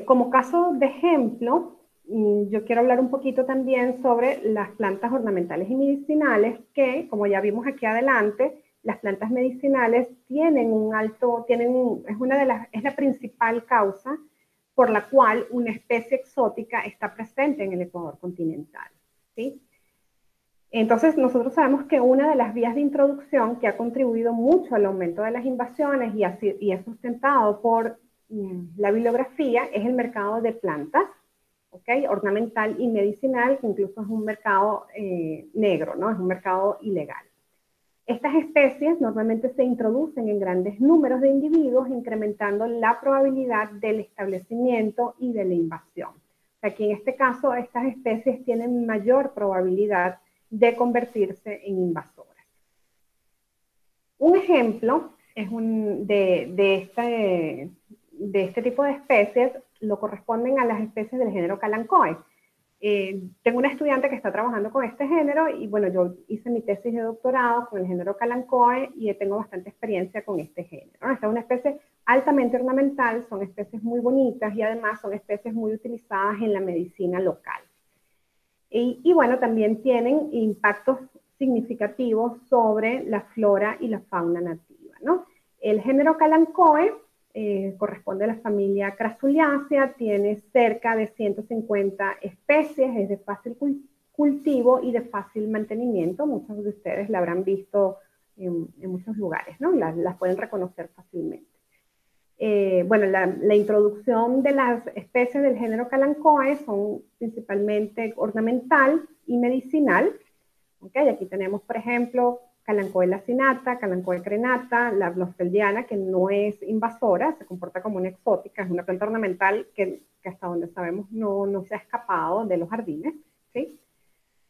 Como caso de ejemplo, yo quiero hablar un poquito también sobre las plantas ornamentales y medicinales que, como ya vimos aquí adelante, las plantas medicinales tienen es la principal causa por la cual una especie exótica está presente en el Ecuador continental, ¿sí? Entonces, nosotros sabemos que una de las vías de introducción que ha contribuido mucho al aumento de las invasiones y es sustentado por la bibliografía es el mercado de plantas, ¿okay? Ornamental y medicinal, que incluso es un mercado negro, ¿no? Es un mercado ilegal. Estas especies normalmente se introducen en grandes números de individuos, incrementando la probabilidad del establecimiento y de la invasión. O sea, aquí en este caso, estas especies tienen mayor probabilidad de convertirse en invasoras. Un ejemplo es de este tipo de especies, lo corresponden a las especies del género Kalanchoe. Tengo una estudiante que está trabajando con este género y bueno, yo hice mi tesis de doctorado con el género Kalanchoe y tengo bastante experiencia con este género, ¿no? Esta es una especie altamente ornamental, son especies muy bonitas y además son especies muy utilizadas en la medicina local. Y bueno, también tienen impactos significativos sobre la flora y la fauna nativa, ¿no? El género Kalanchoe corresponde a la familia Crasuliaceae, tiene cerca de 150 especies, es de fácil cultivo y de fácil mantenimiento. Muchos de ustedes la habrán visto en muchos lugares, ¿no? Las pueden reconocer fácilmente. Bueno, la introducción de las especies del género Kalanchoe son principalmente ornamental y medicinal. ¿Okay? Aquí tenemos, por ejemplo, Kalanchoe lacinata, Kalanchoe crenata, la blossfeldiana, que no es invasora, se comporta como una exótica, es una planta ornamental que hasta donde sabemos no se ha escapado de los jardines, ¿sí?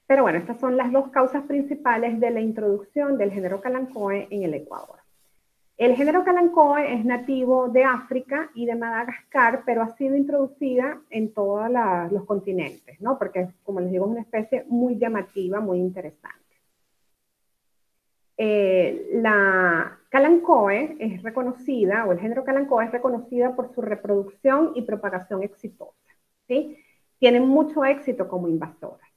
Pero bueno, estas son las dos causas principales de la introducción del género Kalanchoe en el Ecuador. El género Kalanchoe es nativo de África y de Madagascar, pero ha sido introducida en todos los continentes, ¿no? Porque, como les digo, es una especie muy llamativa, muy interesante. La Kalanchoe es reconocida, o el género Kalanchoe es reconocida por su reproducción y propagación exitosa, ¿sí? Tienen mucho éxito como invasoras.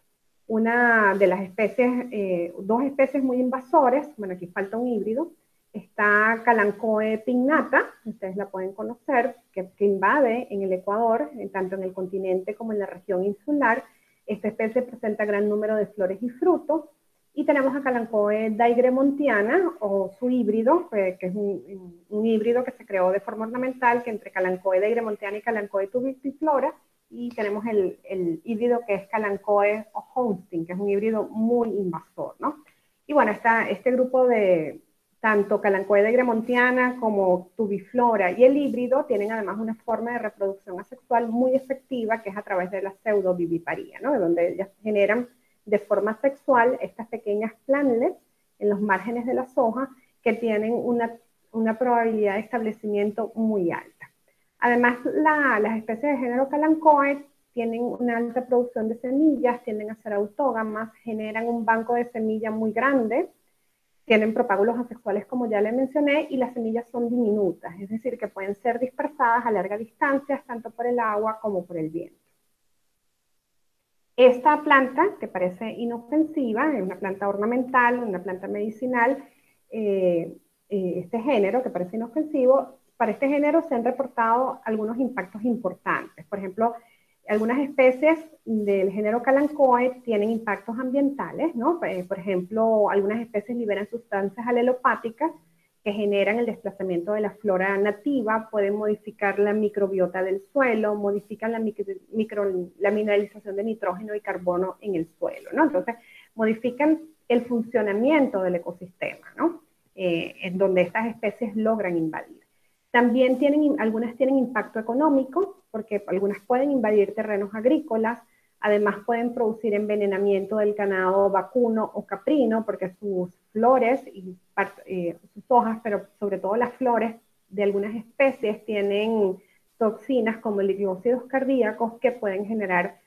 Una de las especies, dos especies muy invasores, bueno, aquí falta un híbrido, está Kalanchoe pinnata, ustedes la pueden conocer, que invade en el Ecuador, tanto en el continente como en la región insular. Esta especie presenta gran número de flores y frutos. Y tenemos a Kalanchoe daigremontiana, o su híbrido, que es un híbrido que se creó de forma ornamental, que entre Kalanchoe daigremontiana y Kalanchoe tubiflora. Y tenemos el híbrido que es Kalanchoe hosting, que es un híbrido muy invasor, ¿no? Y bueno, este grupo de tanto Kalanchoe daigremontiana como tubiflora y el híbrido tienen además una forma de reproducción asexual muy efectiva, que es a través de la pseudoviviparía, ¿no? De donde ellas generan de forma sexual estas pequeñas planlets en los márgenes de las hojas que tienen una probabilidad de establecimiento muy alta. Además, las especies de género Kalanchoe tienen una alta producción de semillas, tienden a ser autógamas, generan un banco de semillas muy grande, tienen propágulos asexuales como ya le mencioné, y las semillas son diminutas, es decir, que pueden ser dispersadas a larga distancia, tanto por el agua como por el viento. Esta planta, que parece inofensiva, es una planta ornamental, una planta medicinal, este género, que parece inofensivo, para este género se han reportado algunos impactos importantes. Por ejemplo, algunas especies del género Kalanchoe tienen impactos ambientales, ¿no? Por ejemplo, algunas especies liberan sustancias alelopáticas que generan el desplazamiento de la flora nativa, pueden modificar la microbiota del suelo, modifican la mineralización de nitrógeno y carbono en el suelo, ¿no? Entonces, modifican el funcionamiento del ecosistema, ¿no? En donde estas especies logran invadir. También algunas tienen impacto económico, porque algunas pueden invadir terrenos agrícolas, además pueden producir envenenamiento del ganado vacuno o caprino, porque sus flores y sus hojas, pero sobre todo las flores de algunas especies tienen toxinas como ligócidos cardíacos que pueden generar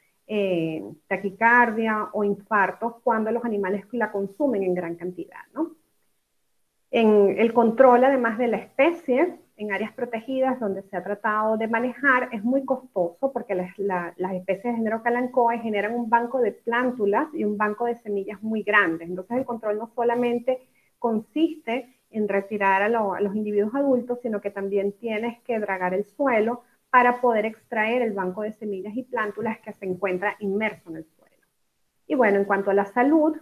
taquicardia o infartos cuando los animales la consumen en gran cantidad, ¿no? En el control, además de la especie, en áreas protegidas donde se ha tratado de manejar, es muy costoso porque las especies de género Kalanchoe generan un banco de plántulas y un banco de semillas muy grandes. Entonces el control no solamente consiste en retirar a los individuos adultos, sino que también tienes que dragar el suelo para poder extraer el banco de semillas y plántulas que se encuentra inmerso en el suelo. Y bueno, en cuanto a la salud,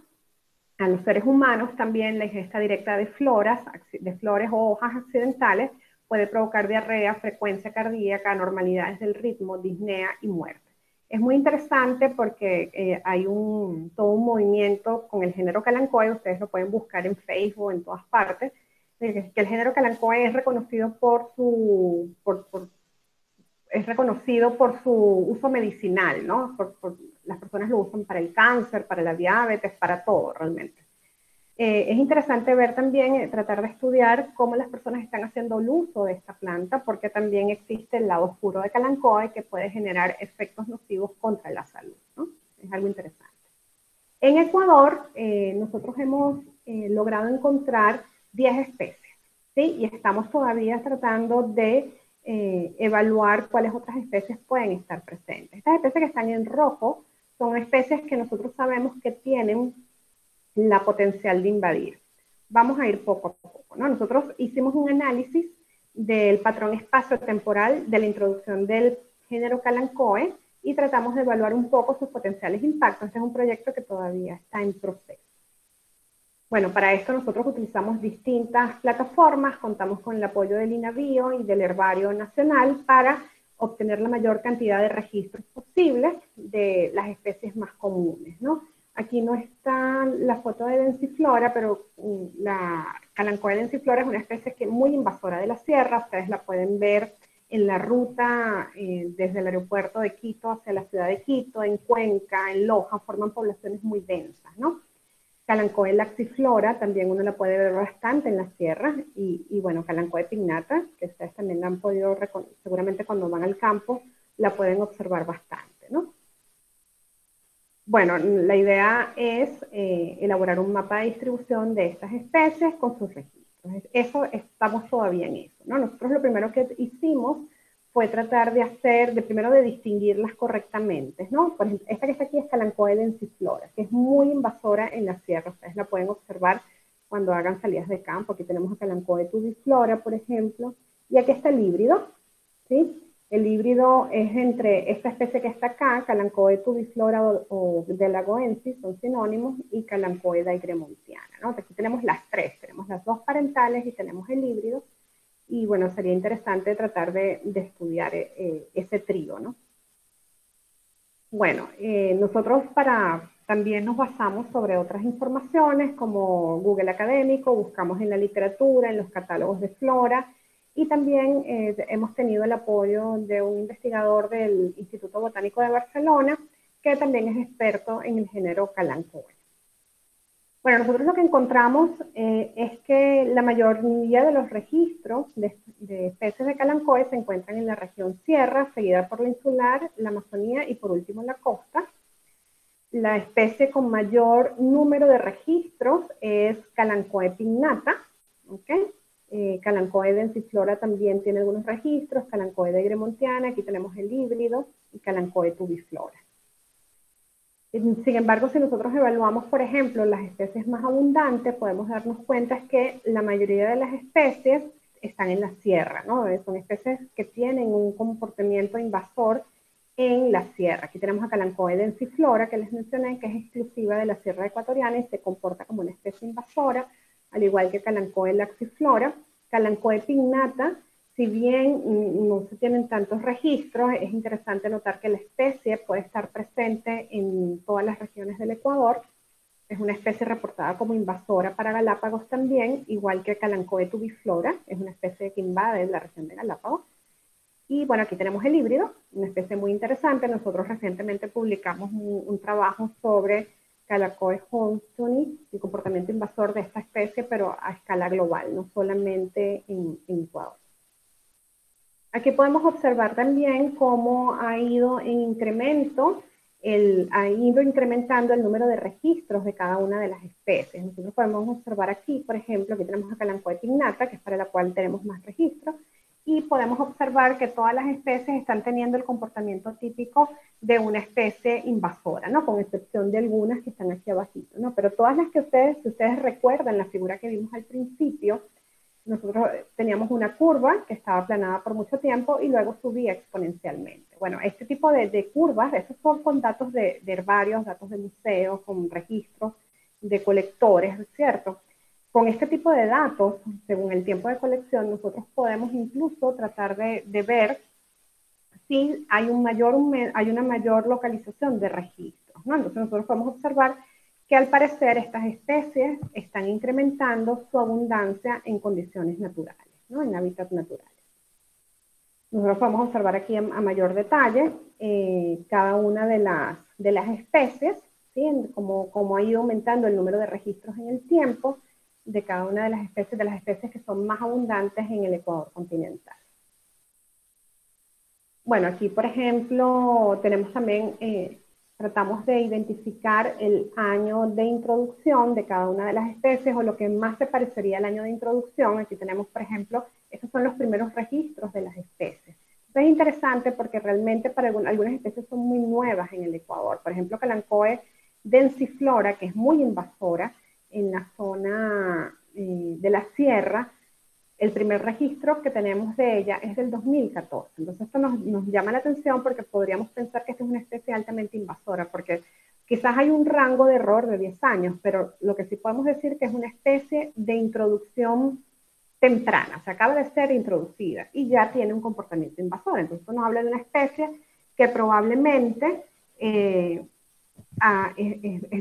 a los seres humanos también la ingesta directa de flores o hojas accidentales puede provocar diarrea, frecuencia cardíaca, anormalidades del ritmo, disnea y muerte. Es muy interesante porque hay todo un movimiento con el género Kalanchoe, ustedes lo pueden buscar en Facebook, en todas partes, que el género Kalanchoe es reconocido por su uso medicinal, ¿no? Las personas lo usan para el cáncer, para la diabetes, para todo realmente. Es interesante ver también, tratar de estudiar cómo las personas están haciendo el uso de esta planta, porque también existe el lado oscuro de Kalanchoe que puede generar efectos nocivos contra la salud, ¿no? Es algo interesante. En Ecuador, nosotros hemos logrado encontrar 10 especies, ¿sí? Y estamos todavía tratando de evaluar cuáles otras especies pueden estar presentes. Estas especies que están en rojo son especies que nosotros sabemos que tienen la potencial de invadir. Vamos a ir poco a poco, ¿no? Nosotros hicimos un análisis del patrón espacio-temporal de la introducción del género Kalanchoe y tratamos de evaluar un poco sus potenciales impactos. Este es un proyecto que todavía está en proceso. Bueno, para esto nosotros utilizamos distintas plataformas, contamos con el apoyo del INABIO y del Herbario Nacional para obtener la mayor cantidad de registros posibles de las especies más comunes, ¿no? Aquí no está la foto de densiflora, pero la Kalanchoe densiflora es una especie que es muy invasora de la sierra. Ustedes la pueden ver en la ruta desde el aeropuerto de Quito hacia la ciudad de Quito, en Cuenca, en Loja, forman poblaciones muy densas, ¿no? Kalanchoe laxiflora, también uno la puede ver bastante en las sierras, y bueno, Kalanchoe pignata, que ustedes también la han podido, seguramente cuando van al campo, la pueden observar bastante, ¿no? Bueno, la idea es elaborar un mapa de distribución de estas especies con sus registros. Eso, estamos todavía en eso, ¿no? Nosotros lo primero que hicimos fue tratar de primero de distinguirlas correctamente, ¿no? Por ejemplo, esta que está aquí es Kalanchoe densiflora, que es muy invasora en la sierra. Ustedes la pueden observar cuando hagan salidas de campo. Aquí tenemos a Kalanchoe tubiflora, por ejemplo, y aquí está el híbrido, ¿sí? El híbrido es entre esta especie que está acá, Kalanchoe tubiflora o delagoensis, son sinónimos, y Kalanchoe daigremontiana, ¿no? Aquí tenemos las tres, tenemos las dos parentales y tenemos el híbrido. Y bueno, sería interesante tratar de estudiar ese trío, ¿no? Bueno, nosotros también nos basamos sobre otras informaciones como Google Académico, buscamos en la literatura, en los catálogos de flora, y también hemos tenido el apoyo de un investigador del Instituto Botánico de Barcelona, que también es experto en el género Kalanchoe. Bueno, nosotros lo que encontramos es que la mayoría de los registros de especies de Kalanchoe se encuentran en la región sierra, seguida por la insular, la Amazonía y por último la costa. La especie con mayor número de registros es Kalanchoe pignata, ¿ok? Kalanchoe densiflora también tiene algunos registros, Kalanchoe daigremontiana, aquí tenemos el híbrido, y Kalanchoe tubiflora. Sin embargo, si nosotros evaluamos, por ejemplo, las especies más abundantes, podemos darnos cuenta que la mayoría de las especies están en la sierra, ¿no? Son especies que tienen un comportamiento invasor en la sierra. Aquí tenemos a Kalanchoe densiflora, que les mencioné, que es exclusiva de la sierra ecuatoriana y se comporta como una especie invasora, al igual que Kalanchoe laxiflora. Kalanchoe pignata, si bien no se tienen tantos registros, es interesante notar que la especie puede estar presente en todas las regiones del Ecuador. Es una especie reportada como invasora para Galápagos también, igual que Kalanchoe tubiflora, es una especie que invade la región de Galápagos. Y bueno, aquí tenemos el híbrido, una especie muy interesante. Nosotros recientemente publicamos un trabajo sobre Kalanchoe houstoni, el comportamiento invasor de esta especie, pero a escala global, no solamente en Ecuador. Aquí podemos observar también cómo ha ido en incremento, ha ido incrementando el número de registros de cada una de las especies. Nosotros podemos observar aquí, por ejemplo, aquí tenemos a Kalanchoe pignata, que es para la cual tenemos más registros, y podemos observar que todas las especies están teniendo el comportamiento típico de una especie invasora, ¿no? Con excepción de algunas que están aquí abajito, ¿no? Pero todas las que si ustedes recuerdan la figura que vimos al principio, nosotros teníamos una curva que estaba aplanada por mucho tiempo y luego subía exponencialmente. Bueno, este tipo de curvas, esos son con datos de herbarios, datos de museos, con registros de colectores, ¿cierto? Con este tipo de datos, según el tiempo de colección, nosotros podemos incluso tratar de ver si hay una mayor localización de registros, ¿no? Entonces nosotros podemos observar que al parecer estas especies están incrementando su abundancia en condiciones naturales, ¿no? En hábitats naturales. Nosotros podemos observar aquí a mayor detalle cada una de las especies, ¿sí? Como ha ido aumentando el número de registros en el tiempo de cada una de las especies que son más abundantes en el Ecuador continental. Bueno, aquí por ejemplo tenemos también, tratamos de identificar el año de introducción de cada una de las especies o lo que más se parecería al año de introducción. Aquí tenemos por ejemplo, estos son los primeros registros de las especies. Esto es interesante porque realmente para algunas especies son muy nuevas en el Ecuador. Por ejemplo, Kalanchoe densiflora, que es muy invasora en la zona de la sierra, el primer registro que tenemos de ella es del 2014. Entonces esto nos llama la atención porque podríamos pensar que esta es una especie altamente invasora, porque quizás hay un rango de error de 10 años, pero lo que sí podemos decir que es una especie de introducción temprana, o sea, acaba de ser introducida y ya tiene un comportamiento invasor. Entonces esto nos habla de una especie que probablemente es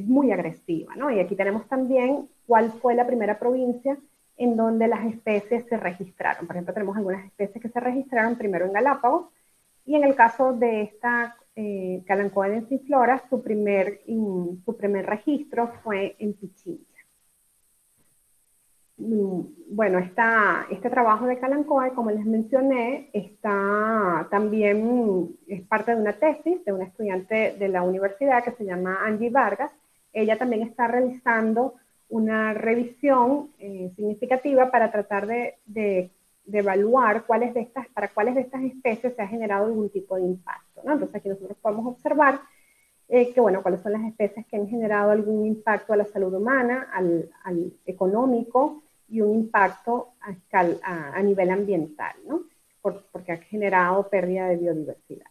muy agresiva, ¿no? Y aquí tenemos también cuál fue la primera provincia en donde las especies se registraron. Por ejemplo, tenemos algunas especies que se registraron primero en Galápagos, y en el caso de esta Calancoa densiflora, su primer registro fue en Pichincha. Bueno, este trabajo de Calancoa, como les mencioné, también es parte de una tesis de una estudiante de la universidad que se llama Angie Vargas. Ella también está realizando una revisión significativa para tratar de evaluar para cuáles de estas especies se ha generado algún tipo de impacto, ¿no? Entonces aquí nosotros podemos observar bueno, cuáles son las especies que han generado algún impacto a la salud humana, al económico, y un impacto a nivel ambiental, ¿no? Porque ha generado pérdida de biodiversidad.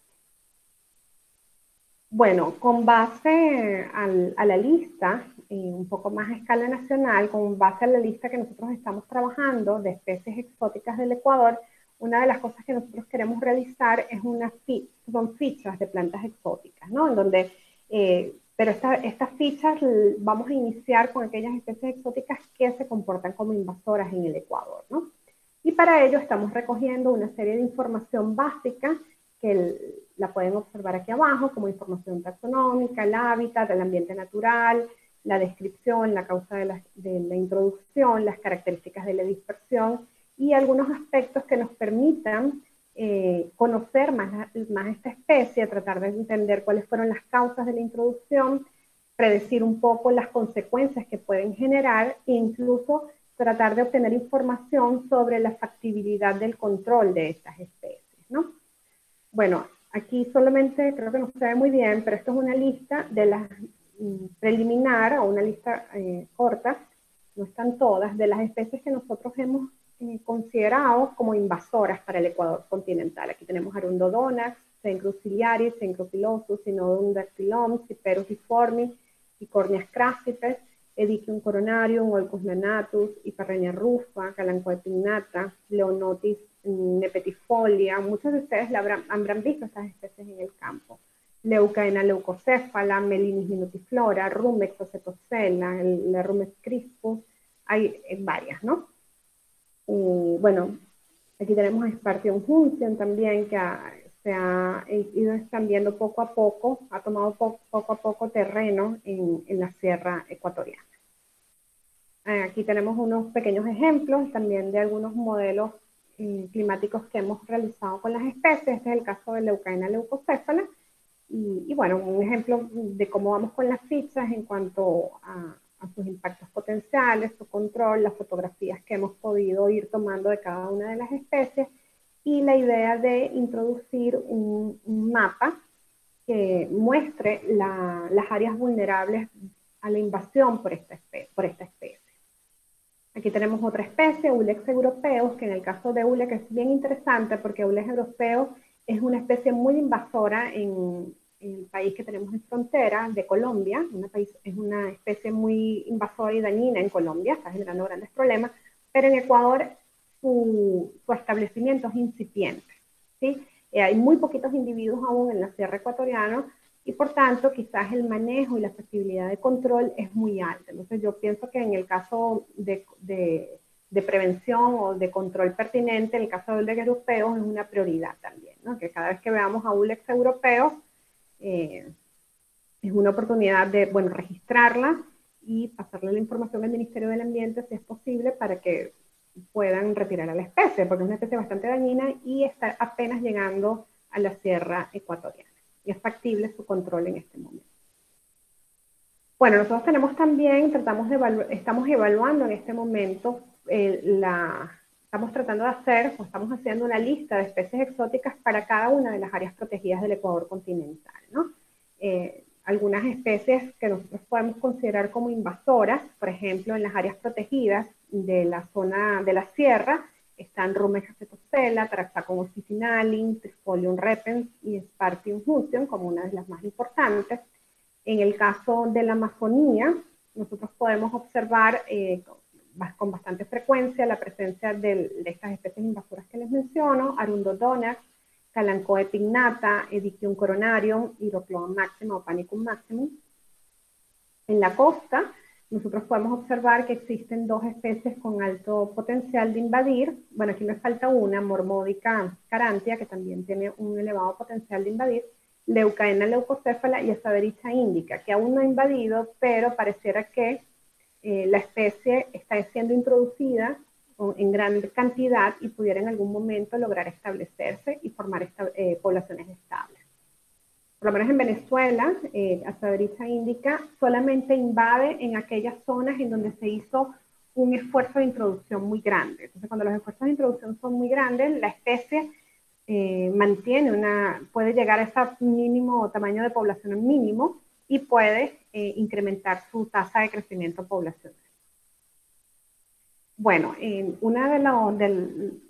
Bueno, con base a la lista, un poco más a escala nacional, con base a la lista que nosotros estamos trabajando de especies exóticas del Ecuador, una de las cosas que nosotros queremos realizar es son fichas de plantas exóticas, ¿no? En donde, pero estas fichas vamos a iniciar con aquellas especies exóticas que se comportan como invasoras en el Ecuador, ¿no? Y para ello estamos recogiendo una serie de información básica que la pueden observar aquí abajo, como información taxonómica, el hábitat, el ambiente natural, la descripción, la causa de la introducción, las características de la dispersión y algunos aspectos que nos permitan conocer más esta especie, tratar de entender cuáles fueron las causas de la introducción, predecir un poco las consecuencias que pueden generar e incluso tratar de obtener información sobre la factibilidad del control de estas especies, ¿no? Bueno, aquí solamente creo que no se ve muy bien, pero esto es una lista de las preliminar, o una lista corta, no están todas, de las especies que nosotros hemos considerado como invasoras para el Ecuador continental. Aquí tenemos Arundodonax, Cenchrus ciliaris, Cenchrus pilosus, Cynodon dactylum, Cyperus biformis, Picornias crassipes, Edicium coronarium, Olcus lanatus, Iparrenia rufa, Calancoa pinnata, Leonotis nepetifolia. Muchos de ustedes habrán visto estas especies en el campo. Leucaena leucocéfala, Melinis minutiflora, Rumex ocetocela, la Rumex crispus, hay varias, ¿no? Bueno, aquí tenemos a Spartium hunzium también, que se ha ido expandiendo poco a poco, ha tomado poco a poco terreno en la sierra ecuatoriana. Aquí tenemos unos pequeños ejemplos también de algunos modelos climáticos que hemos realizado con las especies. Este es el caso de Leucaena leucocéfala. Y bueno, un ejemplo de cómo vamos con las fichas en cuanto a sus impactos potenciales, su control, las fotografías que hemos podido ir tomando de cada una de las especies, y la idea de introducir un mapa que muestre las áreas vulnerables a la invasión por esta especie. Aquí tenemos otra especie, Ulex europeus, que en el caso de Ulex es bien interesante porque Ulex europeus es una especie muy invasora en el país que tenemos en frontera de Colombia. Es una especie muy invasora y dañina en Colombia, está generando grandes problemas, pero en Ecuador su establecimiento es incipiente, ¿sí? Hay muy poquitos individuos aún en la sierra ecuatoriana y por tanto quizás el manejo y la factibilidad de control es muy alta. Entonces yo pienso que en el caso de prevención o de control pertinente, en el caso de Ulex europeos es una prioridad también, ¿no? Que cada vez que veamos a Ulex europeos es una oportunidad de, bueno, registrarla y pasarle la información al Ministerio del Ambiente si es posible para que puedan retirar a la especie, porque es una especie bastante dañina y está apenas llegando a la sierra ecuatoriana y es factible su control en este momento. Bueno, nosotros tenemos también, estamos evaluando en este momento, estamos tratando de hacer, o estamos haciendo una lista de especies exóticas para cada una de las áreas protegidas del Ecuador continental, ¿no? Algunas especies que nosotros podemos considerar como invasoras, por ejemplo, en las áreas protegidas de la zona de la sierra, están Rumex acetocela, Taraxacum officinalis, Trifolium repens y Spartium hunzium como una de las más importantes. En el caso de la Amazonía, nosotros podemos observar con bastante frecuencia la presencia de estas especies invasoras que les menciono, Arundodonax, Calancoa pinnata, Edicium coronarium, Hydrochlora maxima o Panicum maximum. En la costa, nosotros podemos observar que existen dos especies con alto potencial de invadir. Bueno, aquí me falta una, Mormodica carantia, que también tiene un elevado potencial de invadir. Leucaena leucocéfala y Azadirachta indica, que aún no ha invadido, pero pareciera que la especie está siendo introducida en gran cantidad y pudiera en algún momento lograr establecerse y formar poblaciones estables. Por lo menos en Venezuela, Azadirachta indica solamente invade en aquellas zonas en donde se hizo un esfuerzo de introducción muy grande. Entonces, cuando los esfuerzos de introducción son muy grandes, la especie puede llegar a ese mínimo tamaño de población mínimo y puede incrementar su tasa de crecimiento poblacional. Bueno, una de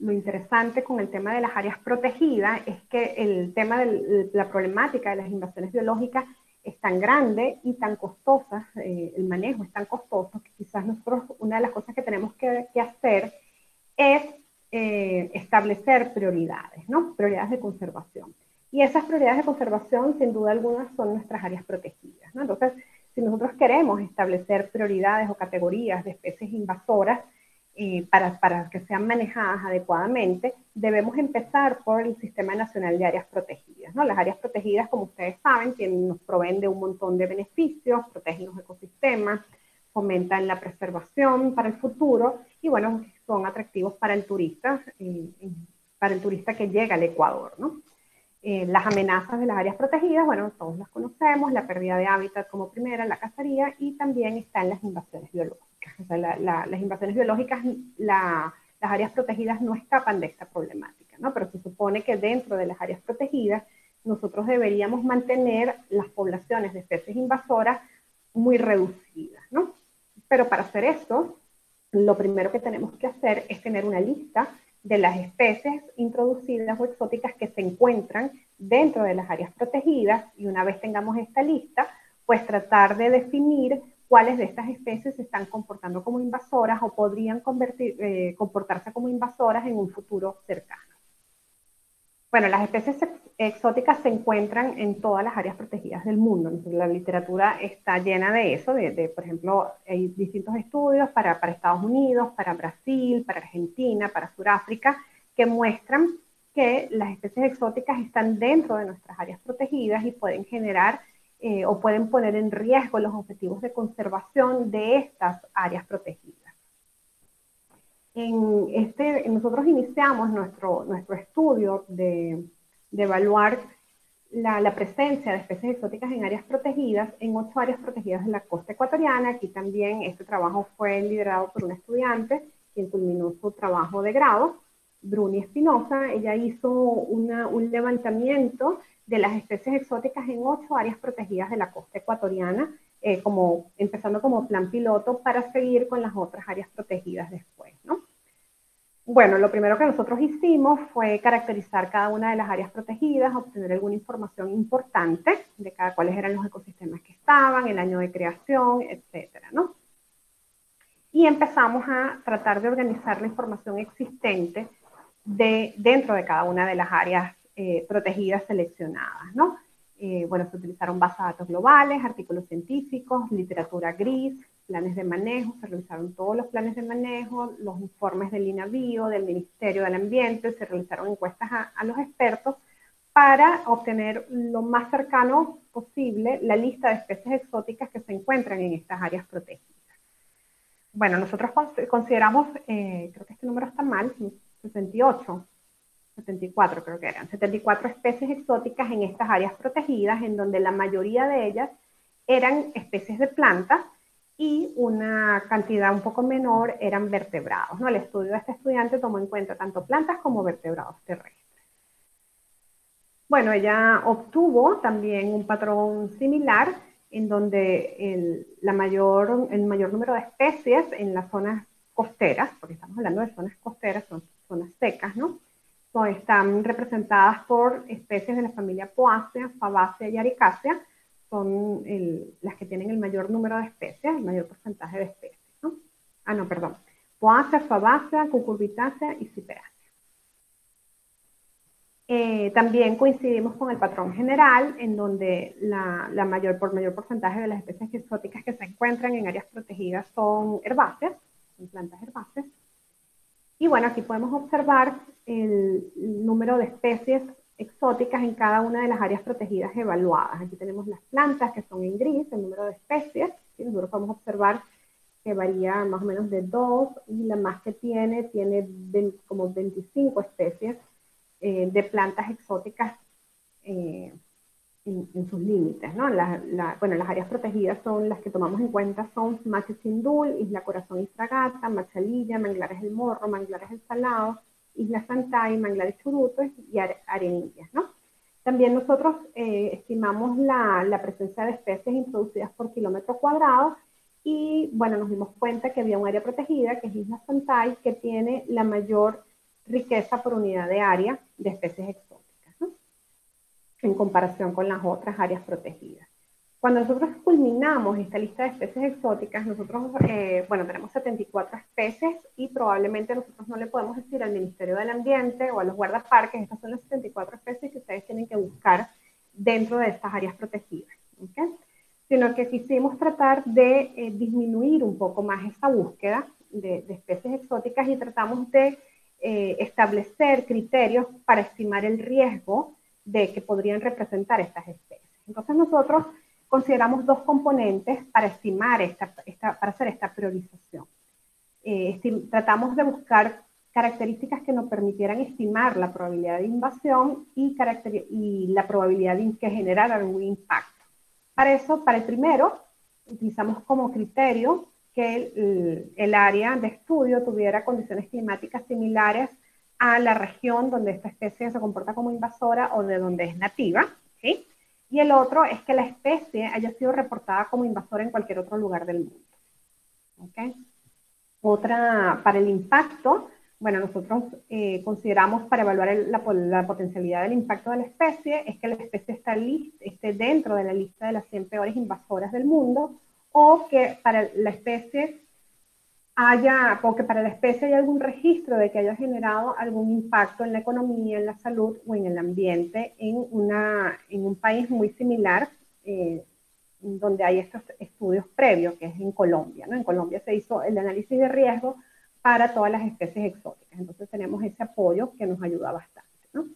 lo interesante con el tema de las áreas protegidas es que el tema de la problemática de las invasiones biológicas es tan grande y tan costosa, el manejo es tan costoso, que quizás nosotros una de las cosas que tenemos que hacer es establecer prioridades, ¿no? Prioridades de conservación. Y esas prioridades de conservación, sin duda alguna, son nuestras áreas protegidas, ¿no? Entonces, si nosotros queremos establecer prioridades o categorías de especies invasoras, para que sean manejadas adecuadamente, debemos empezar por el Sistema Nacional de Áreas Protegidas, ¿no? Las áreas protegidas, como ustedes saben, nos proveen de un montón de beneficios, protegen los ecosistemas, fomentan la preservación para el futuro y, bueno, son atractivos para el turista que llega al Ecuador, ¿no? Las amenazas de las áreas protegidas, bueno, todos las conocemos, la pérdida de hábitat como primera, la cacería, y también están las invasiones biológicas. O sea, las invasiones biológicas, las áreas protegidas no escapan de esta problemática, ¿no? Pero se supone que dentro de las áreas protegidas nosotros deberíamos mantener las poblaciones de especies invasoras muy reducidas, ¿no? Pero para hacer esto, lo primero que tenemos que hacer es tener una lista de las especies introducidas o exóticas que se encuentran dentro de las áreas protegidas, y una vez tengamos esta lista, pues tratar de definir cuáles de estas especies se están comportando como invasoras o podrían comportarse como invasoras en un futuro cercano. Bueno, las especies exóticas se encuentran en todas las áreas protegidas del mundo. La literatura está llena de eso, por ejemplo, hay distintos estudios para Estados Unidos, para Brasil, para Argentina, para Sudáfrica, que muestran que las especies exóticas están dentro de nuestras áreas protegidas y pueden generar o pueden poner en riesgo los objetivos de de estas áreas protegidas. Nosotros iniciamos nuestro estudio de evaluar la presencia de especies exóticas en áreas protegidas, en 8 áreas protegidas de la costa ecuatoriana. Aquí también este trabajo fue liderado por una estudiante, quien culminó su trabajo de grado, Bruni Espinosa. Ella hizo un levantamiento de las especies exóticas en 8 áreas protegidas de la costa ecuatoriana, empezando como plan piloto para seguir con las otras áreas protegidas después, ¿no? Bueno, lo primero que nosotros hicimos fue caracterizar cada una de las áreas protegidas, obtener alguna información importante de cuáles eran los ecosistemas que estaban, el año de creación, etcétera, ¿no? Y empezamos a tratar de organizar la información existente dentro de cada una de las áreas protegidas seleccionadas, ¿no? Bueno, se utilizaron bases de datos globales, artículos científicos, literatura gris, planes de manejo, se realizaron todos los planes de manejo, los informes del INABIO, del Ministerio del Ambiente, se realizaron encuestas a los expertos para obtener lo más cercano posible la lista de especies exóticas que se encuentran en estas áreas protegidas. Bueno, nosotros consideramos, creo que este número está mal, 74 creo que eran, 74 especies exóticas en estas áreas protegidas, en donde la mayoría de ellas eran especies de plantas y una cantidad un poco menor eran vertebrados, ¿no? El estudio de este estudiante tomó en cuenta tanto plantas como vertebrados terrestres. Bueno, ella obtuvo también un patrón similar en donde el mayor número de especies en las zonas costeras, porque estamos hablando de zonas costeras, son zonas secas, ¿no? Están representadas por especies de la familia Poaceae, Fabaceae y Aricacea, son las que tienen el mayor número de especies, el mayor porcentaje de especies, ¿no? Poaceae, Fabaceae, Cucurbitácea y Ciperácea. También coincidimos con el patrón general, en donde mayor porcentaje de las especies exóticas que se encuentran en áreas protegidas son herbáceas, son plantas herbáceas. Y bueno, aquí podemos observar el número de especies exóticas en cada una de las áreas protegidas evaluadas. Aquí tenemos las plantas que son en gris, el número de especies, ¿sí? Nosotros podemos observar que varía más o menos de 2 y la más que tiene como 25 especies de plantas exóticas en sus límites, ¿no? Bueno, las áreas protegidas son las que tomamos en cuenta, son Machu Sindul, Isla Corazón y Fragata, Machalilla, Manglares del Morro, Manglares del Salado, Isla Santay, Manglares Churutos y Arenillas, ¿no? También nosotros estimamos la presencia de especies introducidas por kilómetro cuadrado y, bueno, nos dimos cuenta que había un área protegida, que es Isla Santay, que tiene la mayor riqueza por unidad de área de especies exóticas, ¿no? En comparación con las otras áreas protegidas. Cuando nosotros culminamos esta lista de especies exóticas, nosotros, bueno, tenemos 74 especies y probablemente nosotros no le podemos decir al Ministerio del Ambiente o a los guardaparques, estas son las 74 especies que ustedes tienen que buscar dentro de estas áreas protegidas, ¿okay? Sino que quisimos tratar de disminuir un poco más esa búsqueda de especies exóticas y tratamos de establecer criterios para estimar el riesgo de que podrían representar estas especies. Entonces nosotros consideramos dos componentes para estimar para hacer esta priorización. Tratamos de buscar características que nos permitieran estimar la probabilidad de invasión y la probabilidad de que generara algún impacto. Para eso, para el primero, utilizamos como criterio que el área de estudio tuviera condiciones climáticas similares a la región donde esta especie se comporta como invasora o de donde es nativa, ¿sí? Y el otro es que la especie haya sido reportada como invasora en cualquier otro lugar del mundo. ¿Okay? Para el impacto, bueno, nosotros consideramos para evaluar la potencialidad del impacto de la especie, es que la especie esté dentro de la lista de las 100 peores invasoras del mundo, o que para la especie haya algún registro de que haya generado algún impacto en la economía, en la salud o en el ambiente en un país muy similar, donde hay estos estudios previos, que es en Colombia, ¿no? En Colombia se hizo el análisis de riesgo para todas las especies exóticas, entonces tenemos ese apoyo que nos ayuda bastante, ¿no?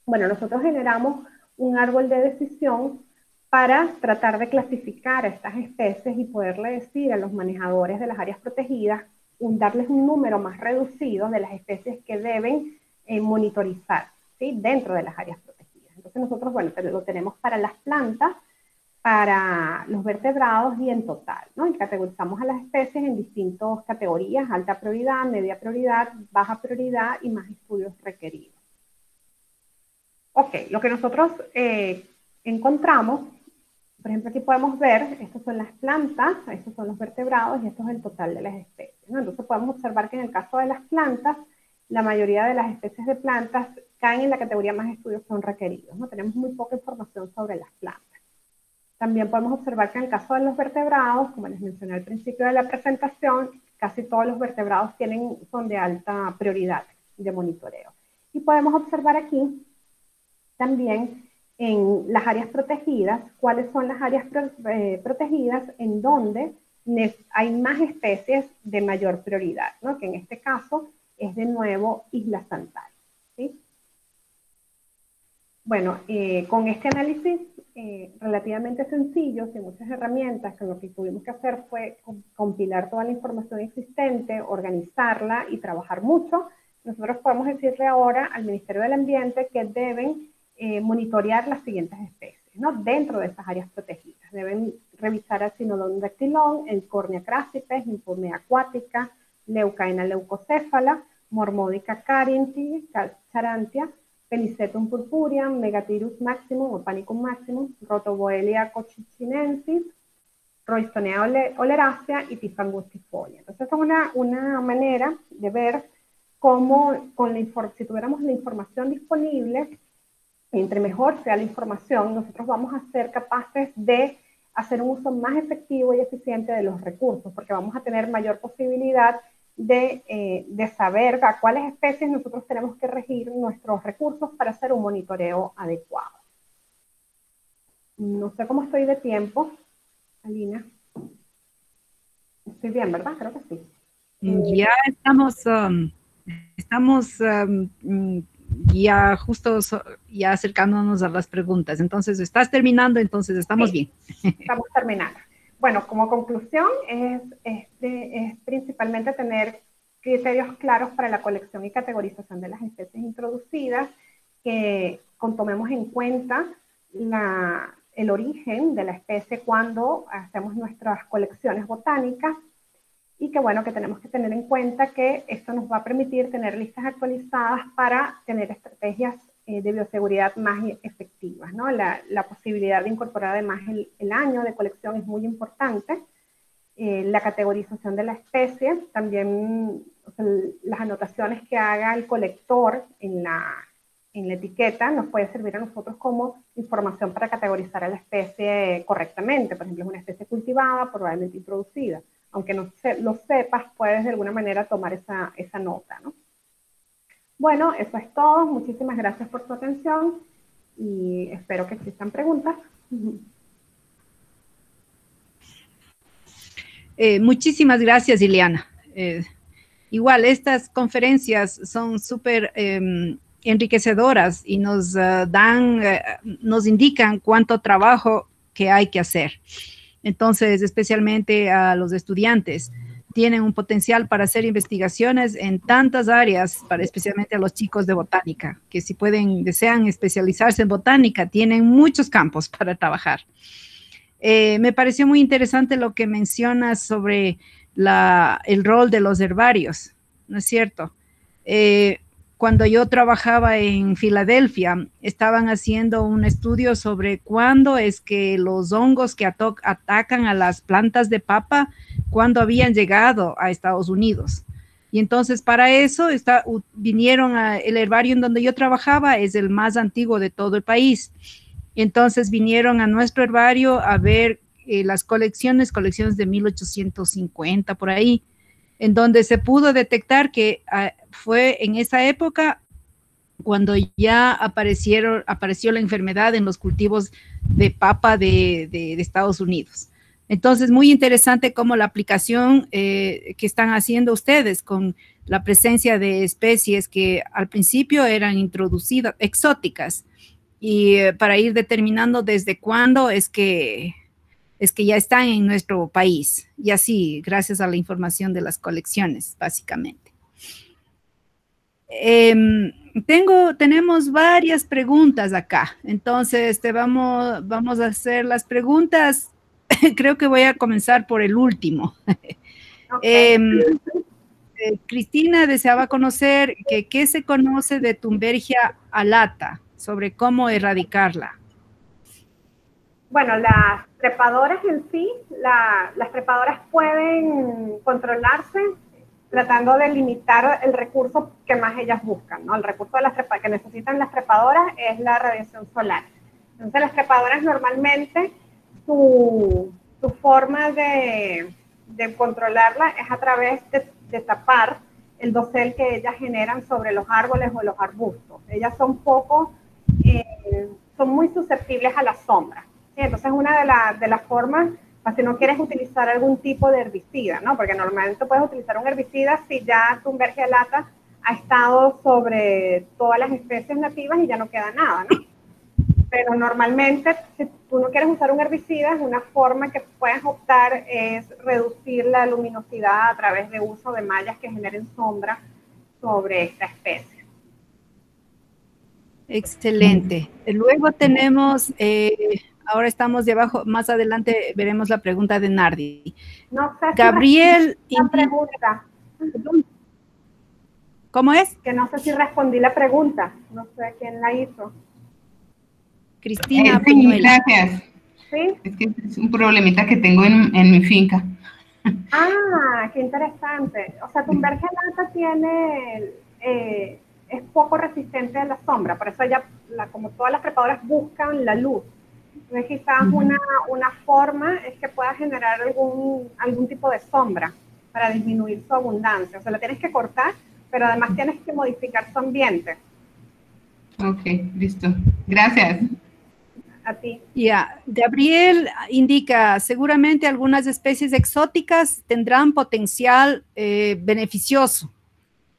Bueno, nosotros generamos un árbol de decisión para tratar de clasificar a estas especies y poderle decir a los manejadores de las áreas protegidas, darles un número más reducido de las especies que deben monitorizar, ¿sí? Dentro de las áreas protegidas. Entonces nosotros, bueno, lo tenemos para las plantas, para los vertebrados y en total, ¿no? Y categorizamos a las especies en distintas categorías: alta prioridad, media prioridad, baja prioridad y más estudios requeridos. Ok, lo que nosotros encontramos, por ejemplo, aquí podemos ver, estas son las plantas, estos son los vertebrados y esto es el total de las especies, ¿no? Entonces podemos observar que en el caso de las plantas, la mayoría de las especies de plantas caen en la categoría más estudios son requeridos, ¿no? Tenemos muy poca información sobre las plantas. También podemos observar que en el caso de los vertebrados, como les mencioné al principio de la presentación, casi todos los vertebrados son de alta prioridad de monitoreo. Y podemos observar aquí también en las áreas protegidas, cuáles son las áreas protegidas en donde hay más especies de mayor prioridad, ¿no? Que en este caso es de nuevo Isla Santay, ¿sí? Bueno, con este análisis relativamente sencillo, sin muchas herramientas, que lo que tuvimos que hacer fue compilar toda la información existente, organizarla y trabajar mucho. Nosotros podemos decirle ahora al Ministerio del Ambiente que deben monitorear las siguientes especies, ¿no? Dentro de estas áreas protegidas. Deben revisar el Cynodon dactylon, el Cornea crassipes, Infomea aquatica, Leucaena leucocéfala, Mormodica charantia, Penicetum purpuream, Megathyrus maximum o Panicum maximum, Rotoboelia cochichinensis, Roystonea oleracea y Tifangustifolia. Entonces, esta es una manera de ver cómo, si tuviéramos la información disponible, entre mejor sea la información, nosotros vamos a ser capaces de hacer un uso más efectivo y eficiente de los recursos, porque vamos a tener mayor posibilidad de saber a cuáles especies nosotros tenemos que regir nuestros recursos para hacer un monitoreo adecuado. No sé cómo estoy de tiempo, Alina. Estoy bien, ¿verdad? Creo que sí. Ya estamos ya justo ya acercándonos a las preguntas. Entonces, ¿estás terminando? Entonces, estamos bien. Estamos terminando. Bueno, como conclusión es principalmente tener criterios claros para la colección y categorización de las especies introducidas, que tomemos en cuenta el origen de la especie cuando hacemos nuestras colecciones botánicas, y que bueno, que tenemos que tener en cuenta que esto nos va a permitir tener listas actualizadas para tener estrategias de bioseguridad más efectivas, ¿no? La posibilidad de incorporar además el año de colección es muy importante. La categorización de la especie, también, o sea, las anotaciones que haga el colector en la etiqueta nos puede servir a nosotros como información para categorizar a la especie correctamente. Por ejemplo, es una especie cultivada, probablemente introducida. Aunque no lo sepas, puedes de alguna manera tomar esa nota, ¿no? Bueno, eso es todo. Muchísimas gracias por su atención y espero que existan preguntas. Muchísimas gracias, Ileana. Igual, estas conferencias son súper enriquecedoras y nos nos indican cuánto trabajo que hay que hacer. Entonces, especialmente a los estudiantes, tienen un potencial para hacer investigaciones en tantas áreas, especialmente a los chicos de botánica, que si desean especializarse en botánica, tienen muchos campos para trabajar. Me pareció muy interesante lo que mencionas sobre el rol de los herbarios, ¿no es cierto? Cuando yo trabajaba en Filadelfia, estaban haciendo un estudio sobre cuándo es que los hongos que atacan a las plantas de papa, cuándo habían llegado a Estados Unidos. Y entonces para eso vinieron el herbario en donde yo trabajaba, es el más antiguo de todo el país. Entonces vinieron a nuestro herbario a ver las colecciones de 1850 por ahí, en donde se pudo detectar que fue en esa época cuando ya apareció la enfermedad en los cultivos de papa de Estados Unidos. Entonces, muy interesante cómo la aplicación que están haciendo ustedes con la presencia de especies que al principio eran introducidas, exóticas, y para ir determinando desde cuándo es que ya están en nuestro país, y así, gracias a la información de las colecciones, básicamente. Tenemos varias preguntas acá, entonces vamos a hacer las preguntas. Creo que voy a comenzar por el último. Okay. Cristina deseaba conocer qué se conoce de Thunbergia alata, sobre cómo erradicarla. Bueno, las trepadoras en sí, las trepadoras pueden controlarse tratando de limitar el recurso que más ellas buscan, ¿no? El recurso que necesitan las trepadoras es la radiación solar. Entonces, las trepadoras normalmente, su forma de controlarla es a través de tapar el dosel que ellas generan sobre los árboles o los arbustos. Ellas son son muy susceptibles a la sombra. ¿Sí? Entonces, una de las formas, si no quieres utilizar algún tipo de herbicida, ¿no? Porque normalmente puedes utilizar un herbicida si ya Thunbergia alata ha estado sobre todas las especies nativas y ya no queda nada, ¿no? Pero normalmente, si tú no quieres usar un herbicida, una forma que puedes optar es reducir la luminosidad a través de uso de mallas que generen sombra sobre esta especie. Excelente. Luego tenemos, ahora estamos debajo, más adelante veremos la pregunta de Nardi. No sé si Gabriel. la pregunta. ¿Cómo es? Que no sé si respondí la pregunta. No sé quién la hizo. Cristina. Sí, gracias. ¿Sí? Es que es un problemita que tengo en mi finca. Ah, qué interesante. O sea, Thunbergia alata es poco resistente a la sombra, por eso ella, como todas las trepadoras, buscan la luz. Entonces, quizás una forma es que pueda generar algún tipo de sombra para disminuir su abundancia. O sea, la tienes que cortar, pero además tienes que modificar su ambiente. Ok, listo. Gracias. A ti. Ya, Gabriel indica, seguramente algunas especies exóticas tendrán potencial beneficioso.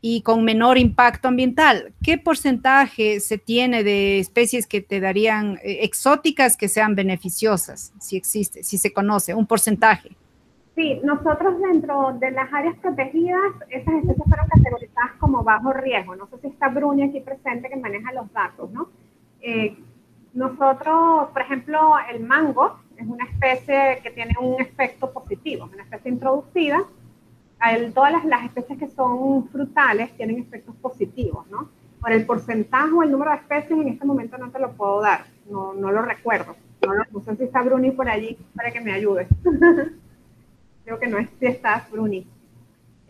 y con menor impacto ambiental. ¿Qué porcentaje se tiene de especies que te darían exóticas que sean beneficiosas? Si existe, si se conoce, un porcentaje. Sí, nosotros dentro de las áreas protegidas, esas especies fueron categorizadas como bajo riesgo. No sé si está Bruni aquí presente que maneja los datos, ¿no? Nosotros, por ejemplo, el mango es una especie que tiene un efecto positivo, es una especie introducida. Todas las especies que son frutales tienen efectos positivos, ¿no? Por el porcentaje o el número de especies en este momento no te lo puedo dar, no lo recuerdo. No sé si está Bruni por allí para que me ayude. Creo que no es si estás, Bruni.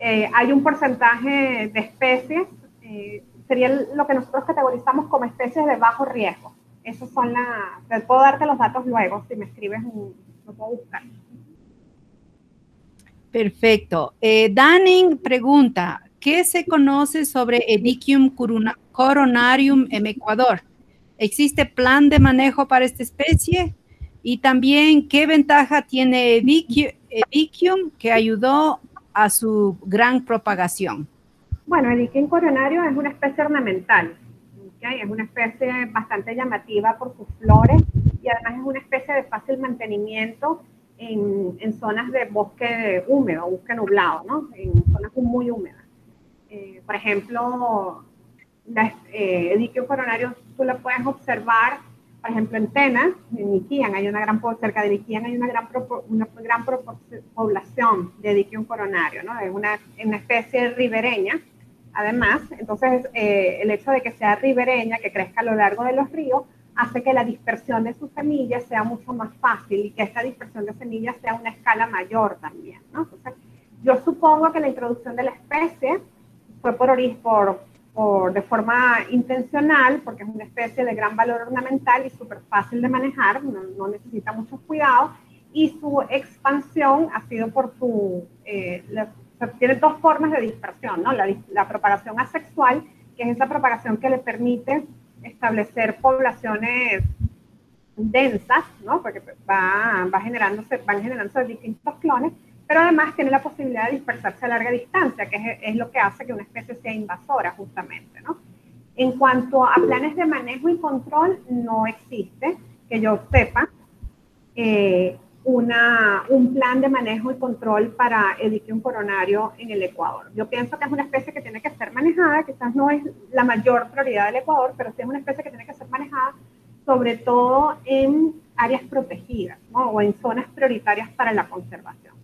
Hay un porcentaje de especies, sería lo que nosotros categorizamos como especies de bajo riesgo. Esos son puedo darte los datos luego, si me escribes, lo puedo buscar. Perfecto. Danning pregunta, ¿qué se conoce sobre Edicium coronarium en Ecuador? ¿Existe plan de manejo para esta especie? Y también, ¿qué ventaja tiene Edicium que ayudó a su gran propagación? Bueno, Edicium coronario es una especie ornamental, ¿okay? Es una especie bastante llamativa por sus flores y además es una especie de fácil mantenimiento en zonas de bosque húmedo, bosque nublado, ¿no? En zonas muy húmedas. Por ejemplo, Edicium coronario tú lo puedes observar, por ejemplo, en Tena, en Iquian, cerca de Iquian hay una gran población de Edicium coronario, ¿no? Es una especie ribereña, además, entonces el hecho de que sea ribereña, que crezca a lo largo de los ríos, hace que la dispersión de sus semillas sea mucho más fácil y que esta dispersión de semillas sea a una escala mayor también, ¿no? Entonces, yo supongo que la introducción de la especie fue de forma intencional, porque es una especie de gran valor ornamental y súper fácil de manejar, no necesita muchos cuidados, y su expansión ha sido por tiene dos formas de dispersión, ¿no? La propagación asexual, que es esa propagación que le permite establecer poblaciones densas, ¿no? Porque van generándose distintos clones, pero además tiene la posibilidad de dispersarse a larga distancia, que es lo que hace que una especie sea invasora justamente, ¿no? En cuanto a planes de manejo y control, no existe, que yo sepa, un plan de manejo y control para Edicium coronario en el Ecuador. Yo pienso que es una especie que tiene que ser manejada, quizás no es la mayor prioridad del Ecuador, pero sí es una especie que tiene que ser manejada sobre todo en áreas protegidas, ¿no? O en zonas prioritarias para la conservación.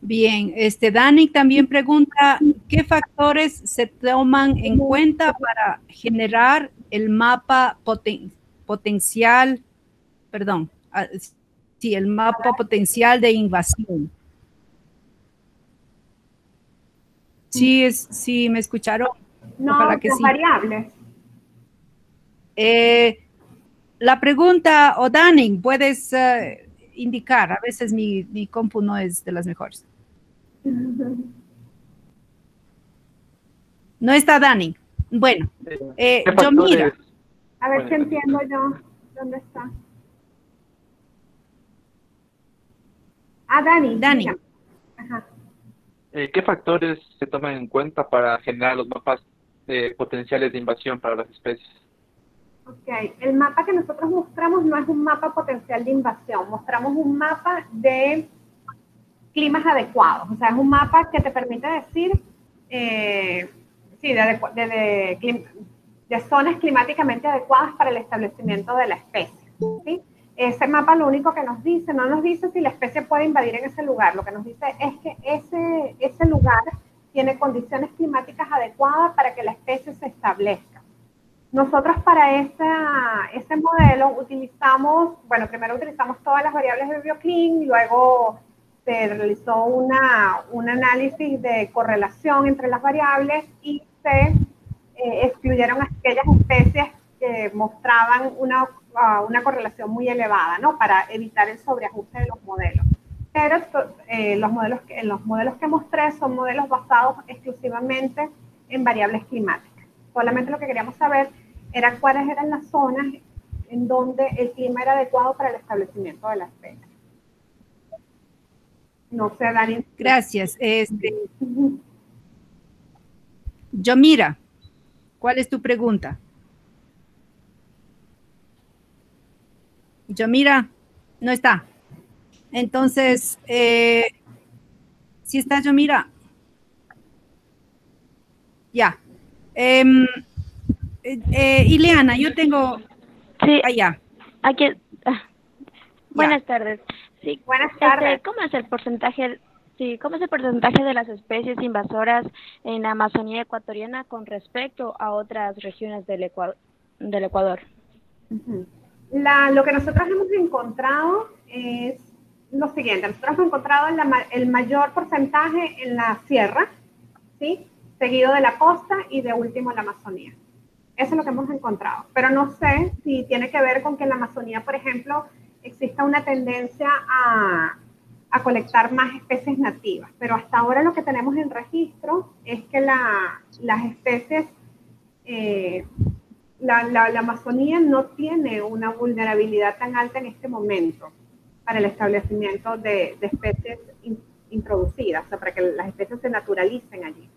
Bien, Dani también pregunta, ¿qué factores se toman en cuenta para generar el mapa potencial de invasión? Sí, me escucharon. No, ojalá que los sí. Variables. La pregunta, Danning, puedes indicar, a veces mi compu no es de las mejores. No está Danning. Bueno, yo mira. A ver si entiendo yo dónde está. Dani. Ajá. ¿Qué factores se toman en cuenta para generar los mapas potenciales de invasión para las especies? Ok, el mapa que nosotros mostramos no es un mapa potencial de invasión, mostramos un mapa de climas adecuados, o sea, es un mapa que te permite decir, de zonas climáticamente adecuadas para el establecimiento de la especie, ¿sí? Ese mapa lo único que nos dice, no nos dice si la especie puede invadir en ese lugar, lo que nos dice es que ese lugar tiene condiciones climáticas adecuadas para que la especie se establezca. Nosotros para ese modelo primero utilizamos todas las variables de BioClim, luego se realizó un análisis de correlación entre las variables y se excluyeron aquellas especies que mostraban una correlación muy elevada, ¿no? Para evitar el sobreajuste de los modelos. Pero los modelos que mostré son modelos basados exclusivamente en variables climáticas. Solamente lo que queríamos saber era cuáles eran las zonas en donde el clima era adecuado para el establecimiento de la especie. No sé, Dani. Gracias. Yomira, ¿cuál es tu pregunta? Yomira, no está. Entonces, si está Yomira, ya. Ileana, yo tengo Sí, allá. aquí. Buenas tardes. Sí, Buenas tardes. ¿cómo es el porcentaje? Sí, ¿cómo es el porcentaje de las especies invasoras en la Amazonía ecuatoriana con respecto a otras regiones del Ecuador? Lo que nosotros hemos encontrado es lo siguiente. Nosotros hemos encontrado el mayor porcentaje en la sierra, ¿sí? Seguido de la costa y de último en la Amazonía. Eso es lo que hemos encontrado. Pero no sé si tiene que ver con que en la Amazonía, por ejemplo, exista una tendencia a colectar más especies nativas. Pero hasta ahora lo que tenemos en registro es que las especies, la Amazonía no tiene una vulnerabilidad tan alta en este momento para el establecimiento de especies introducidas, o sea, para que las especies se naturalicen allí.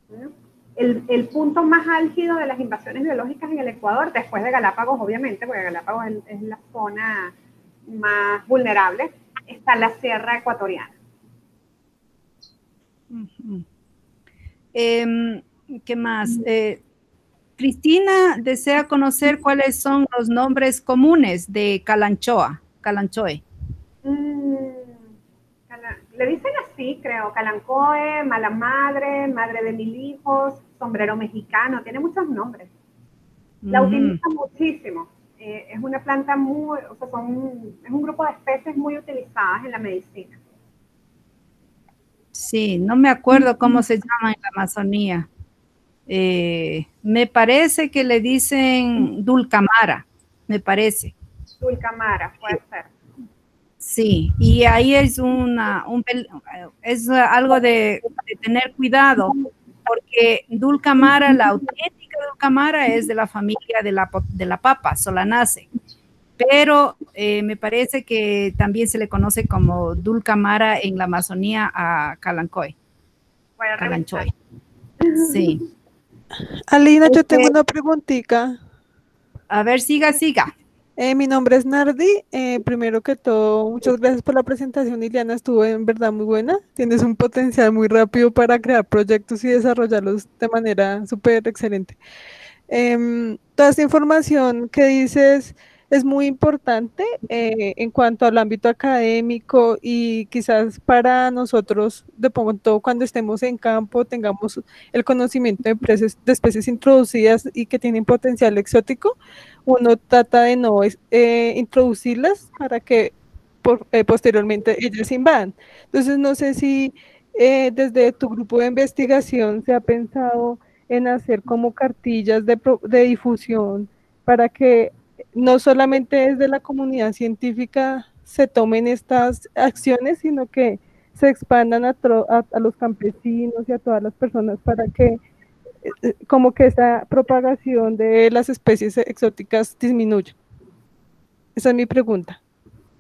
¿No? El punto más álgido de las invasiones biológicas en el Ecuador, después de Galápagos, obviamente, porque Galápagos es la zona más vulnerable, está la sierra ecuatoriana. ¿Qué más? Cristina desea conocer cuáles son los nombres comunes de Calanchoe. Le dicen así, creo, Calancoe, Mala Madre, Madre de Mil Hijos, Sombrero Mexicano, tiene muchos nombres. La utilizan muchísimo. Es una planta muy, o sea, es un grupo de especies muy utilizadas en la medicina. Sí, no me acuerdo cómo se llama en la Amazonía. Me parece que le dicen dulcamara, me parece. Dulcamara, puede ser. Sí, y ahí es es algo de tener cuidado, porque dulcamara, la auténtica dulcamara es de la familia de la papa, Solanaceae, pero me parece que también se le conoce como dulcamara en la Amazonía a Calanchoe. Sí. Alina, yo tengo una preguntita. A ver, siga. Mi nombre es Nardi. Primero que todo, muchas gracias por la presentación, Ileana, estuvo en verdad muy buena. Tienes un potencial muy rápido para crear proyectos y desarrollarlos de manera súper excelente. Toda esta información que dices es muy importante en cuanto al ámbito académico y quizás para nosotros, de pronto cuando estemos en campo, tengamos el conocimiento de especies introducidas y que tienen potencial exótico. Uno trata de no introducirlas para que posteriormente ellas invadan. Entonces, no sé si desde tu grupo de investigación se ha pensado en hacer como cartillas de difusión para que no solamente desde la comunidad científica se tomen estas acciones, sino que se expandan a los campesinos y a todas las personas para que como que esa propagación de las especies exóticas disminuya. Esa es mi pregunta.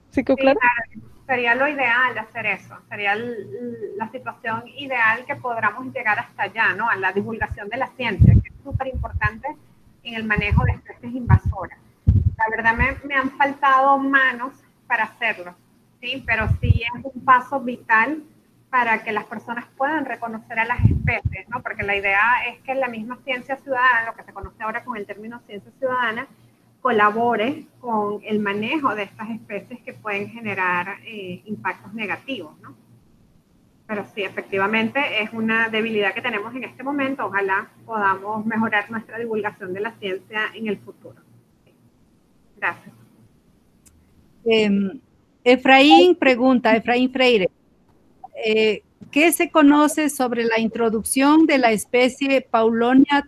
¿Sí quedó claro? Sería lo ideal hacer eso, sería la situación ideal que podamos llegar hasta allá, ¿no? A la divulgación de la ciencia, que es súper importante en el manejo de especies invasoras. La verdad me han faltado manos para hacerlo, ¿sí? Pero sí es un paso vital para que las personas puedan reconocer a las especies, ¿no? Porque la idea es que la misma ciencia ciudadana, lo que se conoce ahora con el término ciencia ciudadana, colabore con el manejo de estas especies que pueden generar impactos negativos, ¿no? Pero sí, efectivamente es una debilidad que tenemos en este momento. Ojalá podamos mejorar nuestra divulgación de la ciencia en el futuro. Gracias. Efraín Freire, ¿qué se conoce sobre la introducción de la especie Paulonia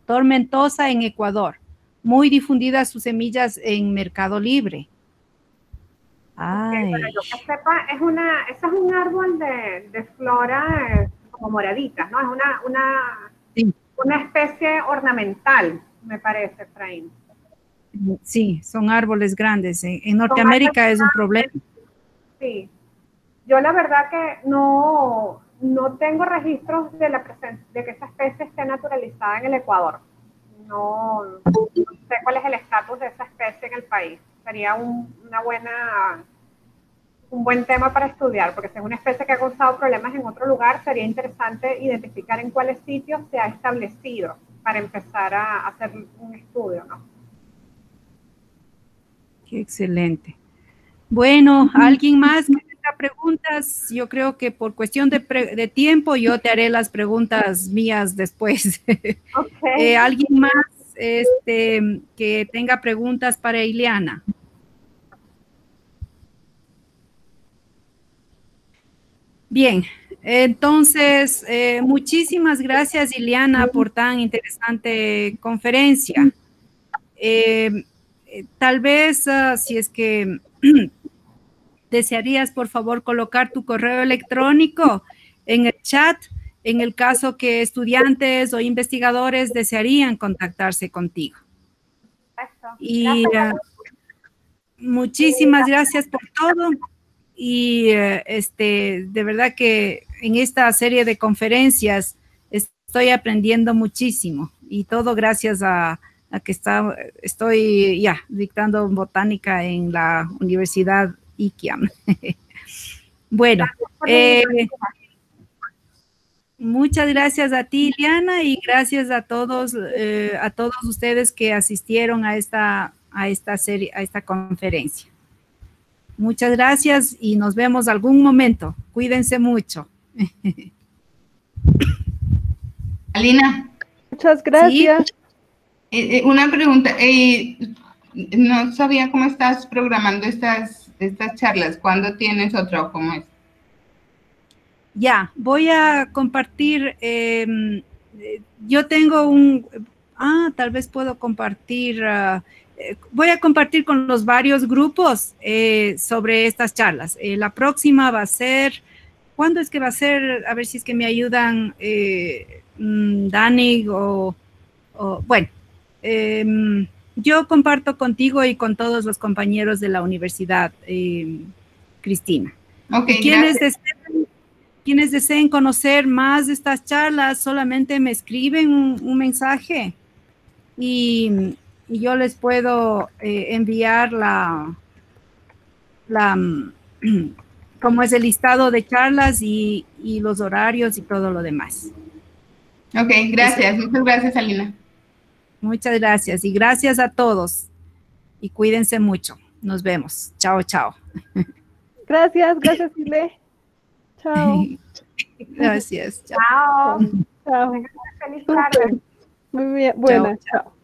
tormentosa en Ecuador? Muy difundidas sus semillas en Mercado Libre. Okay, para yo que sepa, eso es un árbol de flora como moraditas, ¿no? Es una especie ornamental, me parece, Efraín. Sí, son árboles grandes. En Norteamérica es un problema. Sí. Yo la verdad que no no tengo registros de la presencia de que esa especie esté naturalizada en el Ecuador. No sé cuál es el estatus de esa especie en el país. Sería un buen tema para estudiar, porque si es una especie que ha causado problemas en otro lugar, sería interesante identificar en cuáles sitios se ha establecido para empezar a hacer un estudio, ¿no? Qué excelente. Bueno, ¿alguien más que tenga preguntas? Yo creo que por cuestión de tiempo yo te haré las preguntas mías después. Okay. ¿Alguien más que tenga preguntas para Ileana? Bien, entonces, muchísimas gracias, Ileana, por tan interesante conferencia. Tal vez, si es que desearías, por favor, colocar tu correo electrónico en el chat, en el caso que estudiantes o investigadores desearían contactarse contigo. Y muchísimas gracias por todo. Y de verdad que en esta serie de conferencias estoy aprendiendo muchísimo y todo gracias a que estoy ya dictando botánica en la Universidad IKIAM. Bueno, muchas gracias a ti, Ileana, y gracias a todos ustedes que asistieron a esta serie, a esta conferencia. Muchas gracias y nos vemos algún momento. Cuídense mucho. Alina. Muchas gracias. ¿Sí? Una pregunta. No sabía cómo estás programando estas charlas. ¿Cuándo tienes otra o cómo es? Ya, voy a compartir. Yo tengo tal vez puedo compartir. Voy a compartir con los varios grupos sobre estas charlas. La próxima va a ser, ¿cuándo es que va a ser? A ver si es que me ayudan Dani bueno, yo comparto contigo y con todos los compañeros de la universidad, Cristina. Okay, quienes deseen conocer más de estas charlas, solamente me escriben un mensaje y yo les puedo enviar como es el listado de charlas y los horarios y todo lo demás. Ok, gracias. Muchas gracias, Alina. Muchas gracias y gracias a todos y cuídense mucho. Nos vemos. Chao, chao. Gracias, Ile. Chao. Gracias. Chao. Chao. Feliz tarde. Muy bien. Buena. Chao.